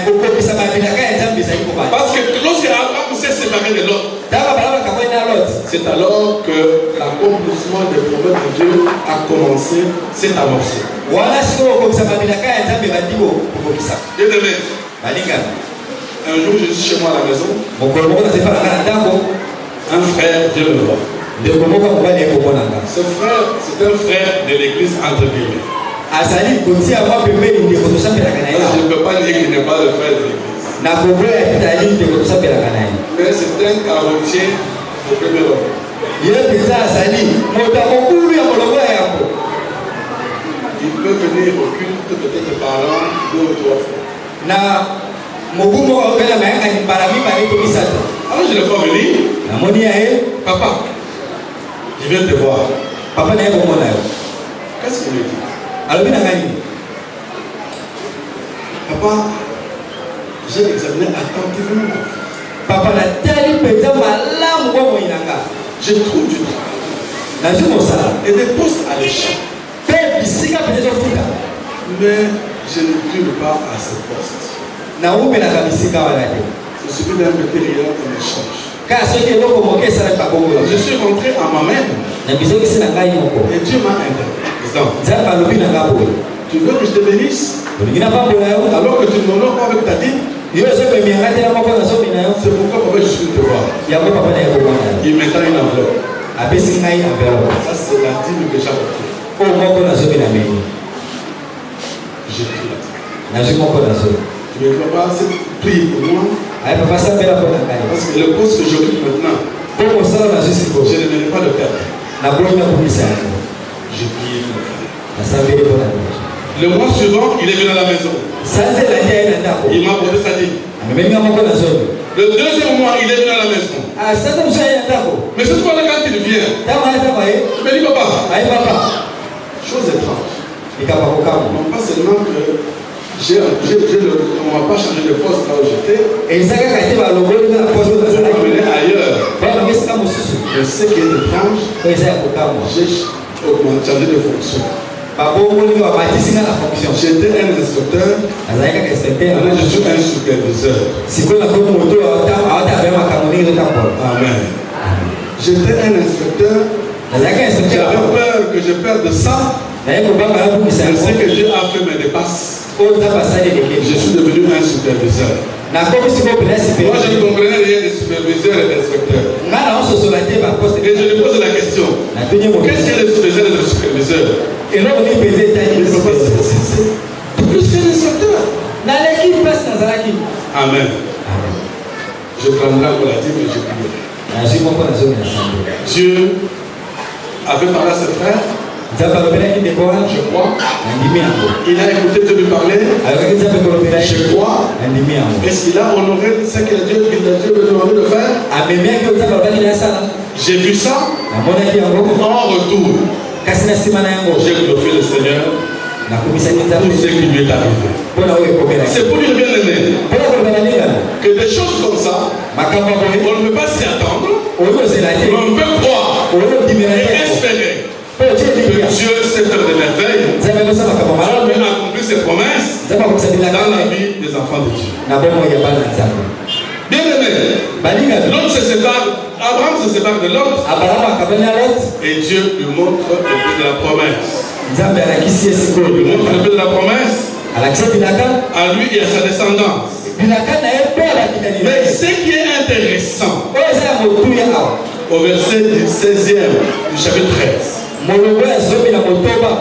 D: kokopesa mabilaka ya nzambe ezali kobala.
B: Parce que lorsque Abraham s'est séparé de l'autre,
D: Ntango balaba kaboni na lot.
B: c'est alors que l'accomplissement des promesses de Dieu a commencé, s'est amorcé.
D: Wana sikoyo kokopesa mabilaka ya nzambe bandiko kokopesa.
B: Bien aimé,
D: Balingana.
B: un jour je suis chez moi à la maison,
D: Mokolo moko nasefala na ndako.
B: un frère vient me voir.
D: Ndeko moko mobali ekomonanga.
B: Ce frère, c'est un frère de l'église entre guillemets.
D: Azali kotia mwa pembeni ndeko tosambelaka na ye.
B: Je ne peux pas dire qu'il n'est pas le frère de l'église.
D: Na kongo ya pitali ndeko tosambelaka na ye.
B: Mais c'est un carotier au premier ordre.
D: Ye mpenza azali moto ya mokulu ya molongo ya yango.
B: Il peut venir au culte peut-être parlant 2 ou 3 fois.
D: Na mobu moko okela mayanga mbala mibale to misato.
B: Alors je le vois venir.
D: Namoni ya ye.
B: Papa, je viens te voir.
D: Papa na ye komona yo.
B: Qu'est-ce qu'il me dit?
D: Alobi na ngai.
B: Papa, j'ai examiné attentivement.
D: Papa na tali mpenza malamu kwa moi nanga.
B: Je trouve du travail.
D: Nazwi mosala.
B: Et des postes à l'échec.
D: Pe bisika mpenza ofuta.
B: Mais je ne dure pas à ce poste.
D: Na umelaka bisika wana te.
B: Je suis venu d'un petit rien en échange.
D: Kaa soki eloko moke esalaka bongo.
B: Je suis rentré à moi-même.
D: Na bizokisi na ngai moko.
B: Et Dieu m'a interpellé.
D: Nzambe alobi na ngai boye.
B: Tu veux que je te bénisse?
D: Olingi napambola yo.
B: Alors que tu ne m'honores pas avec ta dîme?
D: Yo ozopemianga te na moko nazomi na yo.
B: C'est pourquoi papa je suis venu te voir.
D: Yango papa na ye komona yo.
B: Il m'étend une enveloppe.
D: Apesi ngai enveloppe.
B: Ça c'est la dîme que j'ai apportée.
D: Oyo moko nazomi na meni.
B: J'ai pris la dîme.
D: Nazwi moko nazomi.
B: Tu ne peux pas prier pour moi.
D: Aye papa sambela mpo na ngai.
B: Parce que le poste que j'occupe maintenant,
D: Mpo mosala nazwi sikoyo.
B: je ne venais pas le perdre.
D: Naboyi nakomisa yango.
B: J'ai prié pour le faire.
D: Nasambeli mpo na ngai.
B: Le mois suivant, il est venu à la maison.
D: Sanza elandi aye na ndako.
B: Il m'a apporté sa dîme.
D: Amemeli nga moko nazomi.
B: Le deuxième mois, il est venu à la maison.
D: Sanza mosusu aye na ndako.
B: Mais cette fois-là, quand il vient,
D: Ntango aye ntango aye.
B: il me dit papa,
D: Aye papa.
B: chose étrange.
D: Likambo kokamwa.
B: Non pas seulement que on ne m'a pas changé de poste là où j'étais,
D: Eza kaka te balongoli nga na poste oyo
B: on m'a
D: nazalaki.
B: amené ailleurs.
D: Bana esika mosusu.
B: Mais ce qui est étrange,
D: Oyo eza ya kokamwa.
B: j'ai changé de fonction.
D: Babongoli nga bamatisi nga na fonction.
B: J'étais un instructeur,
D: Nazali kaka inspecteur.
B: maintenant je suis un superviseur.
D: Sikoyo nakomi moto awatabe makambo ndenge ezotambola.
B: Amen. J'étais un inspecteur,
D: Nazalaki inspecteur.
B: j'avais peur que je perde ça.
D: Naye kobanga nabungisa
B: Je sais
D: yango.
B: que Dieu a fait mes dépasses.
D: Oyo nzambe asali
B: Je
D: eleke.
B: suis devenu un superviseur.
D: Nakomi sikoyo mpena
B: Moi je ne
D: sipeli.
B: comprenais rien des superviseurs et des inspecteurs.
D: Nga na ososola te baposte.
B: Et je lui pose la question,
D: Natunye moto.
B: qu'est-ce que les superviseurs et les superviseurs?
D: eloko nini mpenza etali
B: Il faut pas c'est plus qu'un instructeur.
D: naleki place nazalaki.
B: Amen. Je prendrai encore la dîme et je prie.
D: nazwi moko nazomi na sambo.
B: Dieu avait parlé à ses frères,
D: nzambe alobelaki ndeko wana.
B: je crois.
D: nandimi yango.
B: Il a écouté Dieu lui parler,
D: alobaki nzambe kolobela ye.
B: je crois.
D: nandimi yango.
B: Est-ce qu'il a honoré ce que Dieu lui a demandé de faire?
D: amemiaki oyo nzambe alobaki na yasala.
B: J'ai vu ça.
D: namonaki yango.
B: En retour,
D: kasi na nsima na yango.
B: j'ai glorifié le Seigneur
D: nakumisaki
B: pour
D: nzambe
B: ce qui lui est arrivé.
D: mpona oyo ekomelaki.
B: C'est pour dire bien aimé
D: mpona koloba balingana.
B: que des choses comme ça,
D: makambo ya boye.
B: on ne peut pas s'y attendre,
D: oyo ozela te.
B: mais on peut croire
D: oyo ondimela
B: et
D: te.
B: espérer
D: mpo otie
B: que
D: elingia.
B: Dieu sait faire des merveilles.
D: nzambe akosala makambo malamu.
B: Dieu a accompli ses promesses
D: nzambe akomisa
B: dans
D: bilaka
B: la vie des enfants de Dieu.
D: na bomoi ya bana nzambe.
B: Bien aimé,
D: balingana.
B: l'autre se sépare, Abraham se sépare de l'autre
D: abalamu akabani na lot.
B: et Dieu lui montre le but de la promesse.
D: nzambe alakisi ye sikoyo.
B: Il lui montre le but de la promesse
D: alakisi bilaka.
B: à lui et à sa descendance.
D: bilaka na ye mpe alakitani na
B: Mais
D: ye.
B: ce qui est intéressant,
D: oyo eza ya motuya awa.
B: au verset du 16e du chapitre 13,
D: molongo ya zomi na motoba.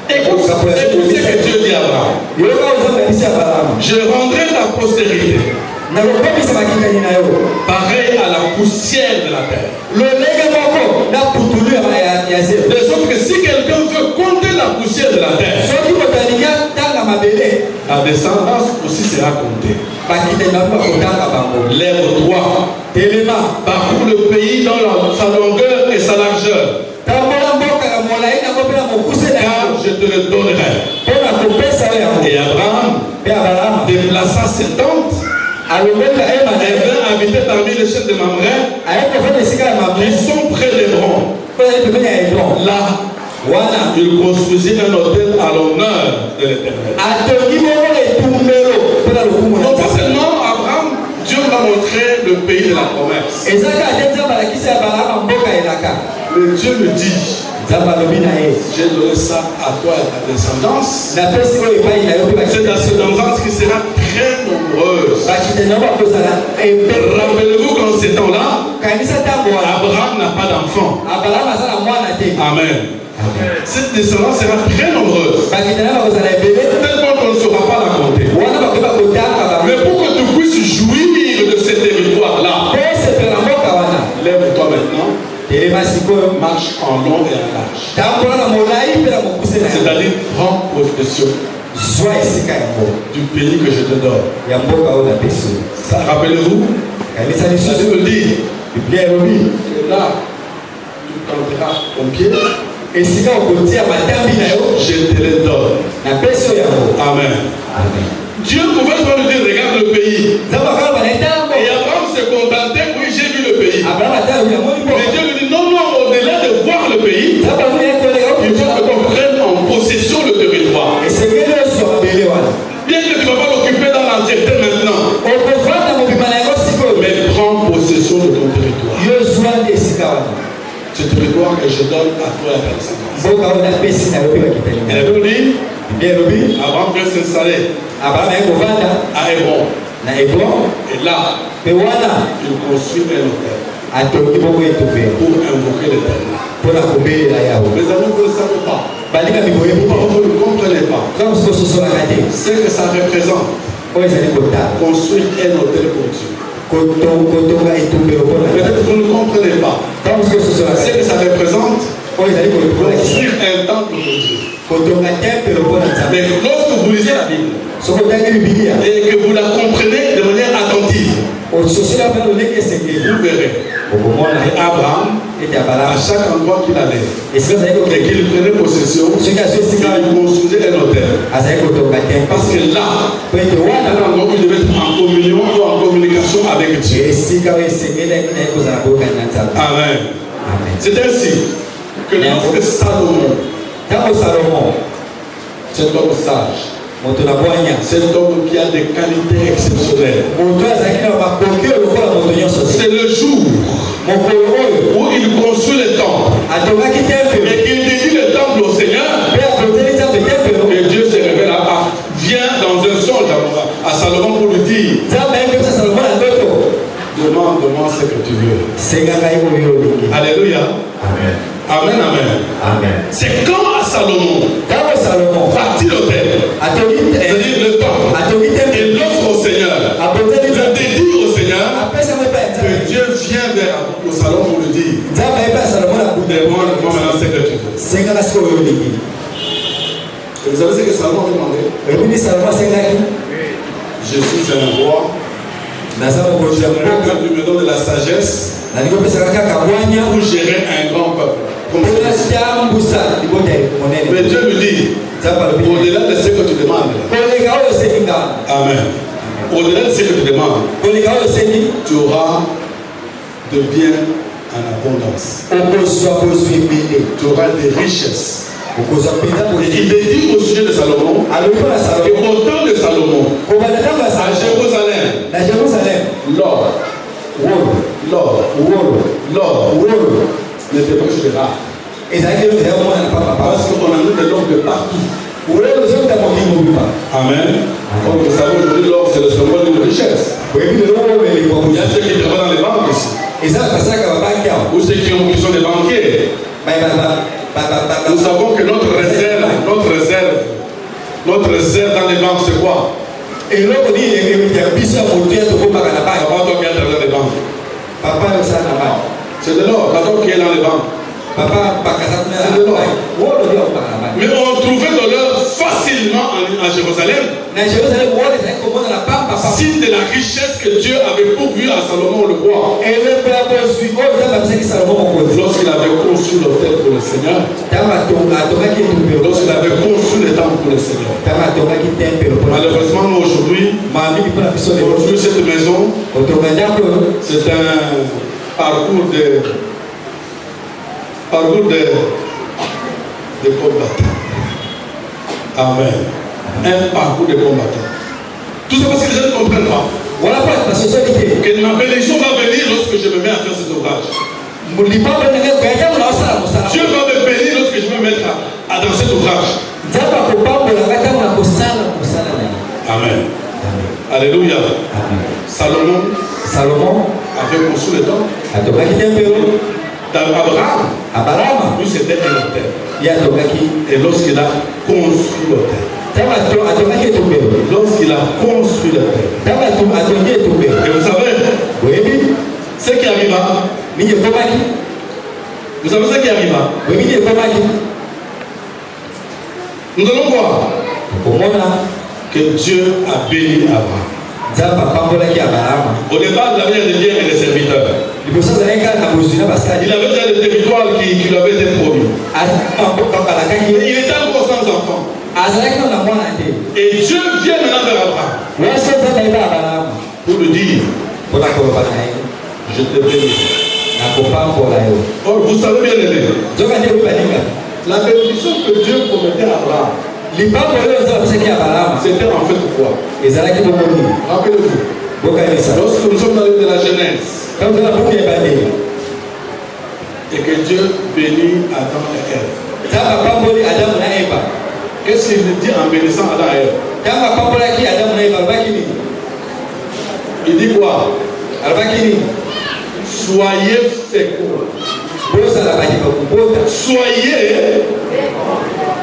B: écoute ce que Dieu dit à Abraham.
D: yoka oyo nzambe alisi ya balamu.
B: Je rendrai ta postérité
D: nakokomisa bakitani na yo.
B: pareil à la poussière de la terre.
D: lolenge moko na putulu ya zelo.
B: De sorte que si quelqu'un veut Ta descendance aussi sera comptée. Lève-toi. Parcours le pays dans sa longueur et sa largeur. Car je te le donnerai. Et Abraham déplaça ses tentes. Et vint habiter parmi les chefs de Mamré qui sont près d'Hébron. Là, il construisit un hôtel à l'honneur de l'Éternel. Non pas seulement Abraham, Dieu va montrer le pays de la promesse. Mais Dieu me dit, j'ai donné ça à toi et à ta descendance. Cette descendance qui sera très nombreuse. Rappelez-vous qu'en ces temps-là, Abraham n'a pas d'enfant. Amen. Cette descendance sera très nombreuse. Tellement qu'on ne saura pas la compter. Mais pour que tu puisses jouir de ce territoire-là, lève-toi maintenant. Marche en long et en large. C'est-à-dire, prends possession du pays que je te donne. Rappelez-vous, la Bible dit, là, tu planteras ton pied. Je te le donne. Amen. Dieu pouvait pas nous dire, regarde le pays. Et Abraham se contentait, oui, j'ai vu le pays. Mais Dieu lui dit, non, au-delà de voir le pays, il faut que tu prennes en possession le territoire. Bien que tu ne vas pas l'occuper dans l'entièreté maintenant, mais prends possession de ton territoire. Ce territoire que je donne à toi et à ta descendance. Et la Bible dit, Abraham vient s'installer à Hébron. Et là, il construit un hôtel pour invoquer l'Éternel. Mes amis, vous ne savez pas. Vous ne comprenez pas. Ce que ça représente, construire un hôtel pour Dieu. Peut-être vous ne comprenez pas. Ce que ça représente, construire un temple pour Dieu. Mais lorsque vous lisez la Bible et que vous la comprenez de manière attentive, vous verrez que Abraham, à chaque endroit qu'il allait et qu'il prenait possession, il construisait un hôtel. Parce que là, il devait être en communion ou en communication avec Dieu. Amen. C'est ainsi que lorsque Salomon, cet homme sage, cet homme qui a des qualités exceptionnelles, c'est le jour où il construit le temple et qu'il dédie le temple au Seigneur, et Dieu se révèle vient dans un songe à Salomon pour lui dire, demande-moi ce que tu veux. Alléluia. Amen. Amen, amen. C'est quand à Salomon bâtit l'autel, c'est-à-dire le temple, et l'offre au Seigneur, le dédie au Seigneur, que Dieu vient vers au salon pour lui dire, demande-moi maintenant ce que tu veux. Et vous savez ce que Salomon avait demandé? Je suis un roi. J'aimerais que tu me donnes de la sagesse pour gérer un grand peuple. Mais Dieu lui dit, au-delà de ce que tu demandes, amen. Au-delà de ce que tu demandes, tu auras de biens en abondance. Tu auras des richesses. Et il est dit au sujet de Salomon, et au temps de Salomon, à Jérusalem, l'or n'était pas chez les rares. Parce qu'on a mis de l'or de partout. Amen. Comme vous savez, aujourd'hui, l'or, c'est le symbole d'une richesse. Il y a ceux qui travaillent dans les banques ici. Ou ceux qui sont des banquiers. Nous savons que notre réserve dans les banques, c'est quoi? Papa, toi qui es dans les banques. C'est de l'or. Papa qui est dans les banques. C'est de l'or. Mais on trouvait de l'or facilement à Jérusalem. Signe de la richesse que Dieu avait pourvu à Salomon le roi. Lorsqu'il avait conçu l'autel pour le Seigneur, lorsqu'il avait conçu les temples pour le Seigneur. Malheureusement, nous aujourd'hui, cette maison, c'est un parcours de combattants. Amen. Un parcours de combattants. Tout ça parce que les gens ne comprennent pas. Que ma bénédiction va venir lorsque je me mets à faire cet ouvrage. Dieu va me bénir lorsque je me mettre dans cet ouvrage. Amen. Alléluia. Salomon avait conçu le temple. Abraham, lui c'était un autel. Et lorsqu'il a construit l'autel. Lorsqu'il a construit l'autel. Et vous savez, ce qui arriva. Vous savez ce qui arriva. Nous allons voir que Dieu a béni Abraham. Au départ, il avait des biens et des serviteurs. Il avait déjà des territoires qui lui avaient été promis. Il était encore sans enfant. Et Dieu vient maintenant vers Abraham pour lui dire, je te bénis. Or, vous savez bien aimé, la bénédiction que Dieu promettait à Abraham, c'était en fait quoi? Rappelez-vous, lorsque nous sommes dans de la Genèse, et que Dieu bénit Adam et Ève, qu'est-ce qu'il dit en bénissant Adam et Ève? Il dit quoi? Soyez féconds. Soyez.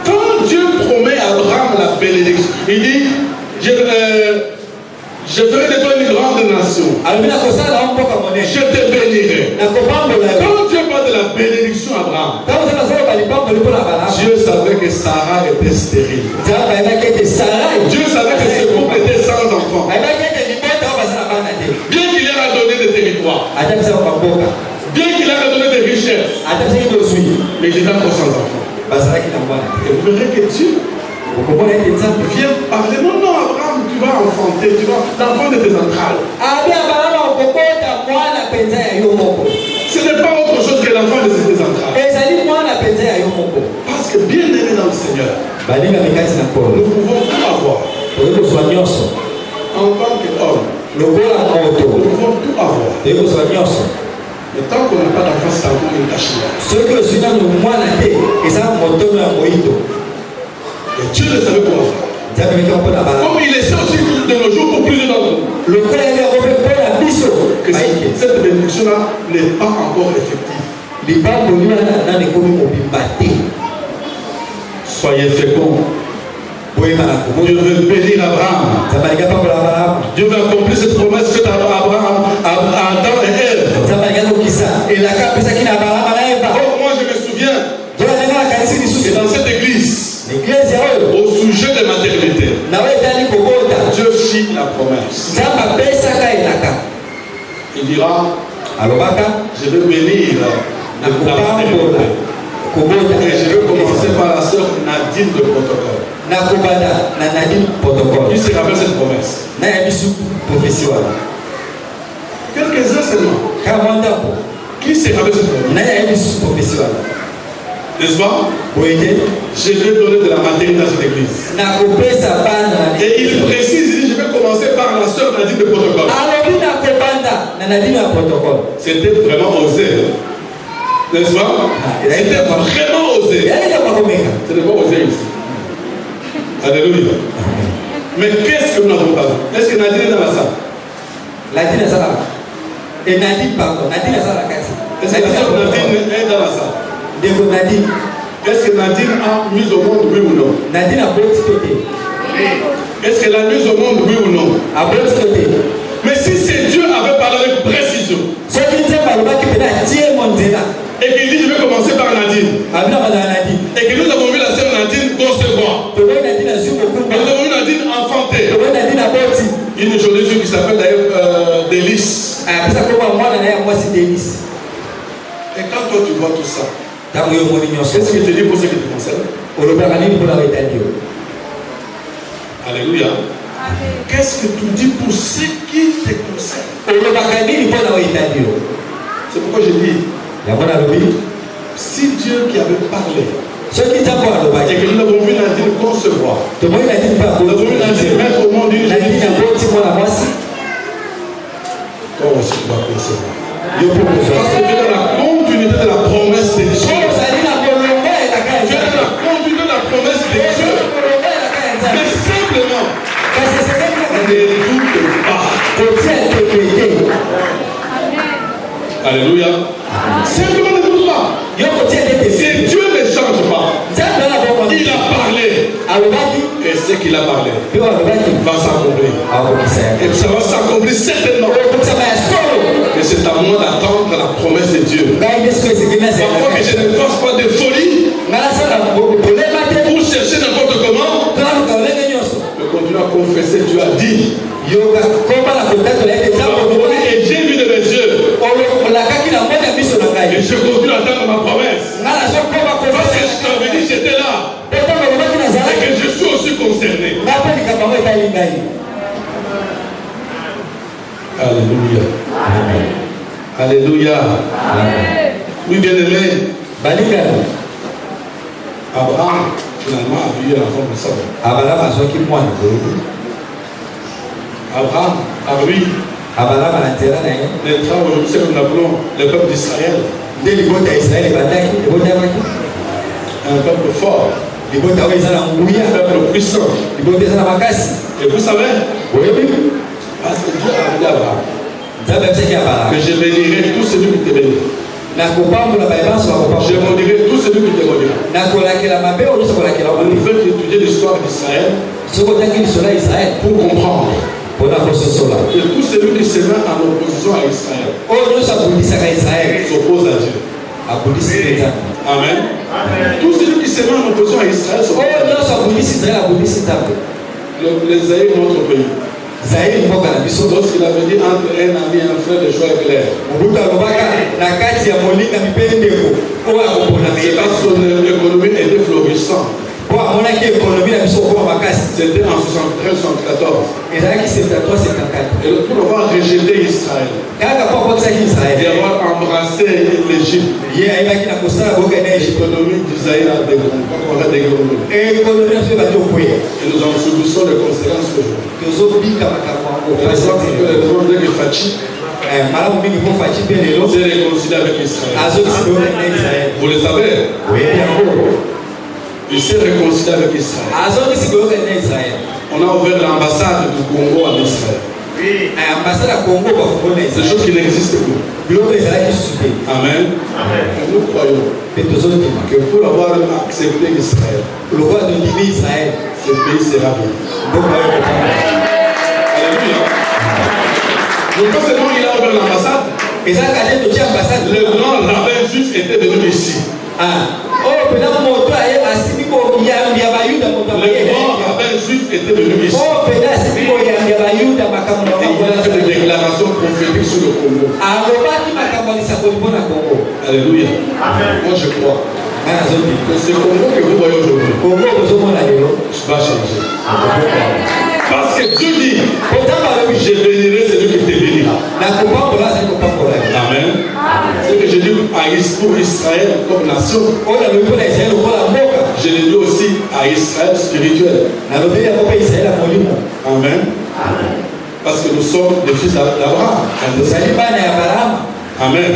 B: Quand Dieu promet à Abraham la bénédiction, il dit je ferai de toi une grande nation. Je te bénirai. Quand Dieu parle de la bénédiction à Abraham, Dieu savait que Sarah était stérile. Dieu savait que ce couple était sans enfant. Bien qu'il leur a donné des territoires, bien qu'il leur a donné des richesses, mais il était encore sans enfant. Et vous verrez que Dieu vient parler. Non, Abraham, tu vas enfanter, tu vas l'enfant de tes entrailles. Ce n'est pas autre chose que l'enfant de tes entrailles. Parce que bien aimé dans le Seigneur, nous pouvons tout avoir. En tant qu'homme, nous pouvons tout avoir. Mais tant qu'on n'a pas d'enfant, c'est encore une cachette. Et Dieu le savait pour avoir. Comme il essaie aussi de nos jours pour plusieurs d'entre nous. Que cette bénédiction-là n'est pas encore effective. Soyez féconds. Dieu veut bénir Abraham. Dieu veut accomplir cette promesse faite à Abraham, à Adam et Ève. Oh, moi je me souviens que dans cette église, au sujet de maternité, Dieu fit la promesse. Il dira, je vais bénir la maternité. Et je vais commencer par la sœur Nadine de Protocole. Qui se rappelle cette promesse? Quelques-uns seulement. Qui se rappelle cette promesse? N'est-ce pas? Je vais donner de la maternité dans cette église. Et il précise, il dit, je vais commencer par la sœur Nadine de Protocole. C'était vraiment osé. N'est-ce pas? C'était vraiment osé. Ce n'est pas osé ici. Alléluia. Mais qu'est-ce que nous n'avons pas vu? Est-ce que Nadine est dans la salle? Nadine est dans la salle. Et Nadine, pardon. Nadine est dans la salle. Est-ce que la sœur Nadine est dans la salle? Est-ce que Nadine a mis au monde, oui ou non? Nadine a côté. Est-ce qu'elle a mis au monde, oui ou non? Côté. Mais si c'est Dieu avait parlé avec précision, et qu'il dit je vais commencer par Nadine, et que nous avons vu la sœur Nadine concevoir, nous avons vu Nadine enfanter, s'appelle d'ailleurs Délice.
D: Ah, ça comment moi dans moi c'est délice.
B: Et quand toi tu vois tout ça,
D: Dans le monde
B: qu'est-ce qu'il te dit pour ce qui te concerne? Alléluia. Qu'est-ce que tu dis pour ce qui te concerne? C'est pourquoi je dis, si Dieu qui avait parlé, et que nous l'avons vu Nadine concevoir, nous l'avons vu Nadine mettre au monde une jeune fille, toi aussi tu vas concevoir. Parce que tu es dans la continuité de la promesse de Dieu. Tu es dans la continuité de la promesse de Dieu. Mais simplement, ne doute pas. Alléluia. Simplement ne doute pas. Si Dieu ne change pas, il a parlé. Et ce qu'il a parlé va s'accomplir. Et ça va s'accomplir certainement. Et c'est à moi d'attendre la promesse de Dieu. Parfois que je ne fasse pas de folie pour chercher n'importe comment. Je continue à confesser, Dieu a dit. Et j'ai vu de mes yeux. Et je continue à attendre ma promesse. Parce que je t'avais dit, j'étais là. Et que je suis aussi concerné. Alléluia. Amen. Alléluia. Amen. Oui, bien aimé. Abraham, finalement, a vu l'enfant de Sarah. Abraham a vu les travaux, c'est que nous appelons le peuple d'Israël. Un peuple fort. Un peuple puissant. Et vous savez, parce que Dieu a dit à Abraham que je bénirai tout celui qui te bénit. Je maudirai tout celui qui te maudira. On veut étudier l'histoire d'Israël pour comprendre que tout celui qui se met en opposition à Israël s'oppose à Dieu. Amen. Tout celui qui se met en opposition à Israël s'oppose à Dieu. Les Aïe, notre pays. Lorsqu'il avait dit entre un ami et un frère, le choix est clair. C'est parce que l'économie était florissante. C'était en 73-74. Et pour avoir rejeté Israël et avoir embrassé l'Égypte, l'économie d'Israël a dégradé. Et nous en subissons les conséquences aujourd'hui. Par exemple, le monde de Fachi s'est réconcilié avec Israël. Vous le savez? Oui. Il s'est réconcilié avec Israël. On a ouvert l'ambassade du Congo en Israël. C'est des choses qui n'existent plus. Amen. Et nous croyons que pour avoir accepté Israël, ce pays sera bien. Alléluia. Donc non seulement il a ouvert l'ambassade, le grand rabbin juif était venu ici. Le grand rabbin juif était venu ici. Il a fait des déclarations prophétiques sur le Congo. Alléluia. Moi je crois que ce Congo que vous voyez aujourd'hui va changer. Parce que Dieu dit, je bénirai celui qui te bénira. Amen. Ce que je dis pour Israël comme nation, je le dis aussi à Israël spirituel. Amen. Parce que nous sommes des fils d'Abraham. Amen.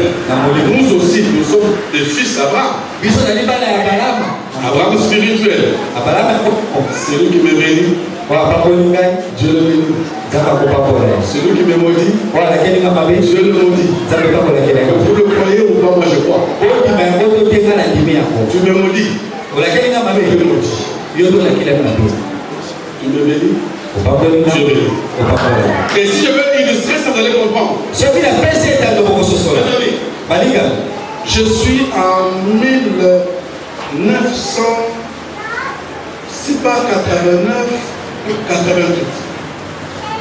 B: Nous aussi, nous sommes des fils d'Abraham. Abraham spirituel. C'est lui qui me bénit. Dieu le bénit. Celui qui me maudit, Dieu le maudit. Vous le croyez ou pas? Moi je crois. Tu me maudis. Tu me bénis. Dieu bénit. Et si je veux illustrer ça, vous allez comprendre. Je suis en 1989 ou 88.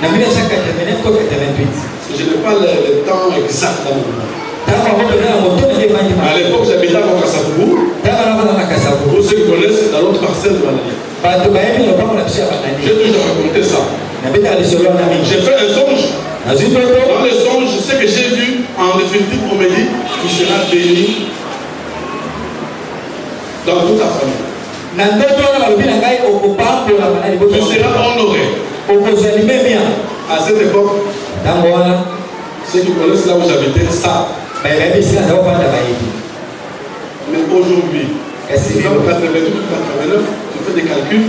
D: Na 1989 to 88.
B: Parce que je n'ai pas le temps exact dans mon moment.
D: À
B: À l'époque, j'habitais à Mokasakoubou. Pour ceux qui connaissent, dans l'autre parcelle de Banani. J'ai toujours raconté ça. J'ai fait un songe. Dans le songe, ce que j'ai vu, en définitive, on me dit tu seras béni dans toute ta famille. Tu seras honoré. À cette époque, ceux qui connaissent là où j'habitais, ça. Mais aujourd'hui, dans 88 89, tu fais des calculs.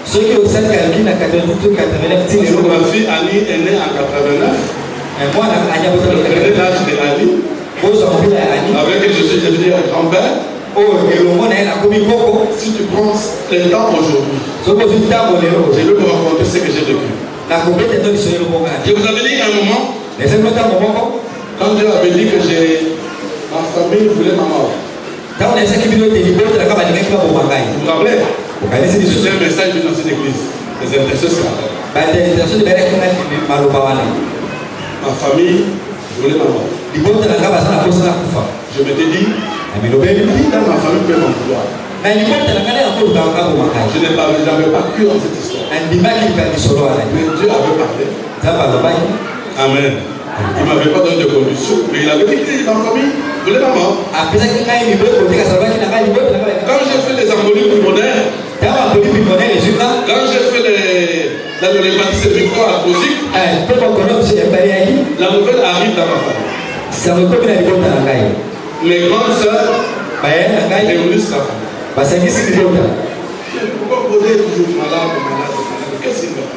D: Ceux qui ont 7 calculs à 88 89,
B: ma fille Annie est née en 89.
D: Moi,
B: je prenais l'âge de Annie. Avec elle, je suis devenu un grand-père. Si tu prends le temps aujourd'hui, je vais vous raconter ce que j'ai vécu. Je vous avais dit à un moment, quand Dieu avait dit que ma famille voulait ma mort. Vous vous rappelez? C'était un message d'une ancienne église. Les intercesseurs. Ma famille voulait ma mort. Je m'étais dit, qui dans ma famille peut m'en vouloir? Je n'avais pas cru en cette histoire. Mais Dieu avait parlé. Amen. Il ne m'avait pas donné de conditions, mais il avait dit que ma famille voulait ma mort. Quand j'ai fait les embolies pulmonaires, quand j'ai fait l'hépatie cérébro-arthrosique, la nouvelle arrive dans ma famille. Mes grandes sœurs réunissent la famille. Pourquoi vous êtes toujours malade? Qu'est-ce qu'il fait?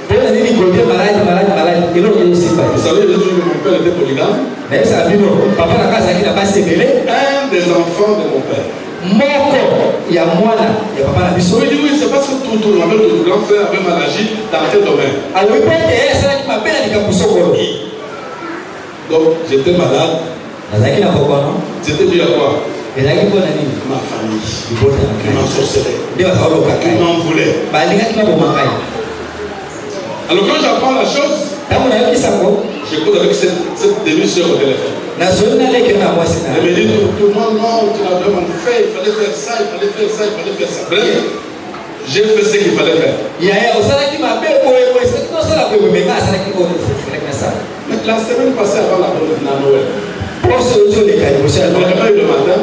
B: Vous savez, j'ai toujours que mon père était polygame. Un des enfants de mon père. Oui, c'est parce que tout le grand frère avait mal agi dans tel domaine. Donc, j'étais malade. C'était dû à quoi? Ma famille qui m'ensorcelait, qui m'en voulait. Alors quand j'apprends la chose, je cause avec cette demi-sœur au téléphone. Elle me dit tout le monde, non, tu l'as vraiment fait, il fallait faire ça, il fallait faire ça, il fallait faire ça. Bref, j'ai fait ce qu'il fallait faire. La semaine passée avant la Noël, le matin,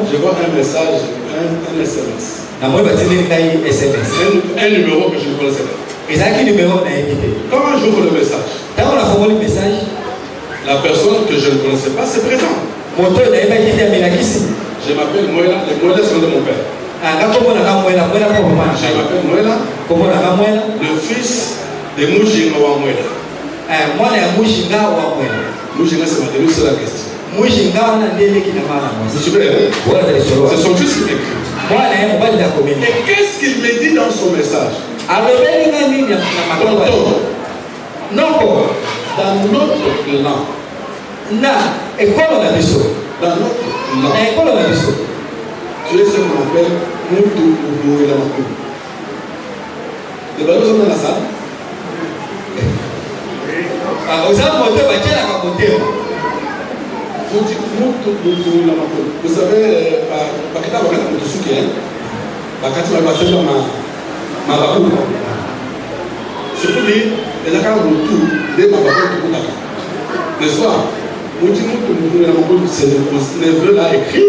B: je vois un message, un SMS. Un numéro que je ne connaissais pas. Comment j'ouvre le message? La personne que je ne connaissais pas, c'est présent. Je m'appelle Moëla, les Moëla sont de mon père. Je m'appelle Moëla, le fils de Mouchinga wa Moëla. Mouchinga, c'est ma tenue, c'est la question. Vous suivez? C'est son fils qui m'écrit. Et qu'est-ce qu'il me dit dans son message? Dans notre plan. Tu es ce qu'on appelle Moutou Moïla Makou. Les ballons sont dans la salle. Vous savez, je peux dire, le soir, ce neveu-là écrit.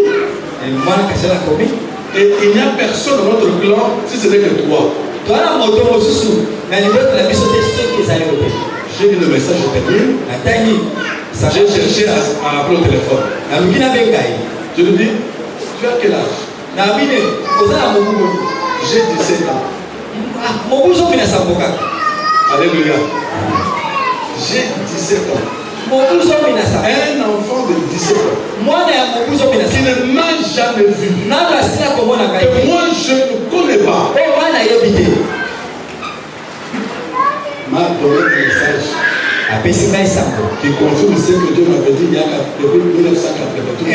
B: Et il n'y a personne dans notre clan si ce n'est que toi. J'ai vu le message, je termine. J'ai cherché à appeler au téléphone. Je lui dis, tu as quel âge? J'ai 17 ans. Alléluia. J'ai 17 ans. Un enfant de 17 ans qui ne m'a jamais vu, que moi je ne connais pas, m'a donné un message
C: qui confirme ce que Dieu m'avait dit il y a depuis 1982.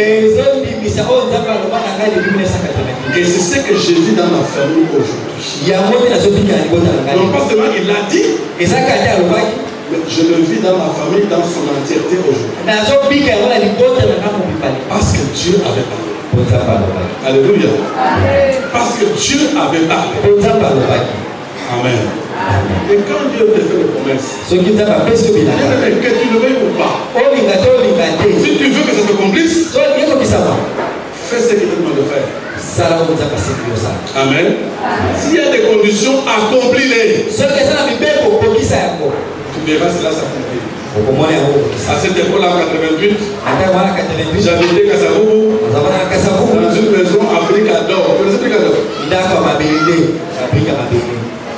C: Et c'est ce que je vis dans ma famille aujourd'hui. Donc pas seulement il l'a dit, mais je le vis dans ma famille dans son entièreté aujourd'hui. Parce que Dieu avait parlé. Alléluia. Parce que Dieu avait parlé. Amen. Et quand Dieu te fait une promesse, que tu le veuilles ou pas, si tu veux que ça se accomplisse, fais ce qu'il te demande de faire. Amen. S'il y a des conditions, accomplis-les. Tu verras cela s'accomplir. À cette époque-là, en 88, j'habitais Kasavubu, dans une maison à Bricador. Vous connaissez Bricador?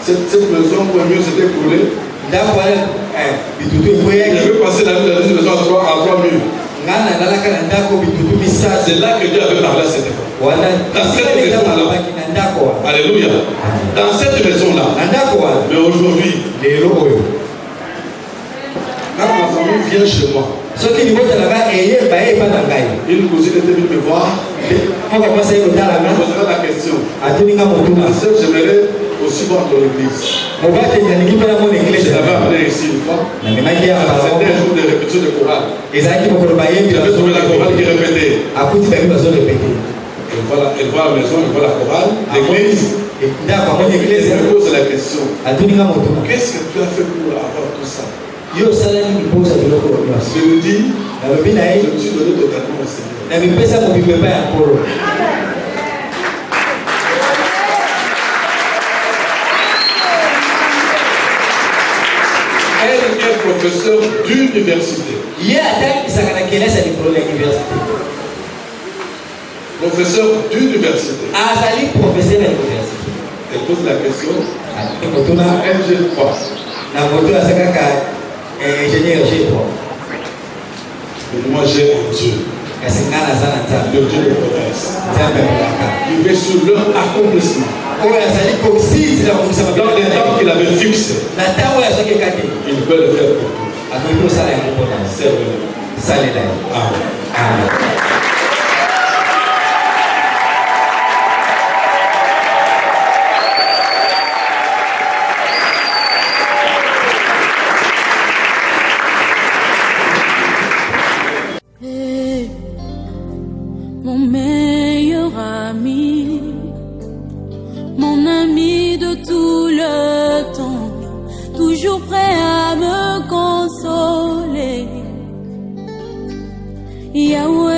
C: Cette maison, pour mieux, s'était écroulée. Il avait passé la nuit dans une maison à trois murs. C'est là que Dieu avait parlé à cette époque. Dans cette maison-là. Alléluia. Dans cette maison-là. Mais aujourd'hui, quand ma famille vient chez moi, une cousine était venue me voir. On posera la question. Ma soeur, j'aimerais aussi voir ton église. Je l'avais appelé ici une fois. C'était un jour de répétition de chorale. J'avais trouvé la chorale qui répétait. Elle voit la maison, elle voit la chorale, l'église. Elle me pose la question. Qu'est-ce que tu as fait pour avoir tout ça? Je lui dis, je me suis donné totalement au Seigneur. Elle est professeur d'université. Professeur d'université. Elle pose la question. Elle jeune quoi? Moi j'ai un Dieu. Le Dieu de promesse. Il veut sur leur accomplissement. Dans les temps qu'il avait fixé, il veut le faire pour tout. Servez-le. Amen.
A: Mon meilleur ami, mon ami de tout le temps, toujours prêt à me consoler. Yahweh.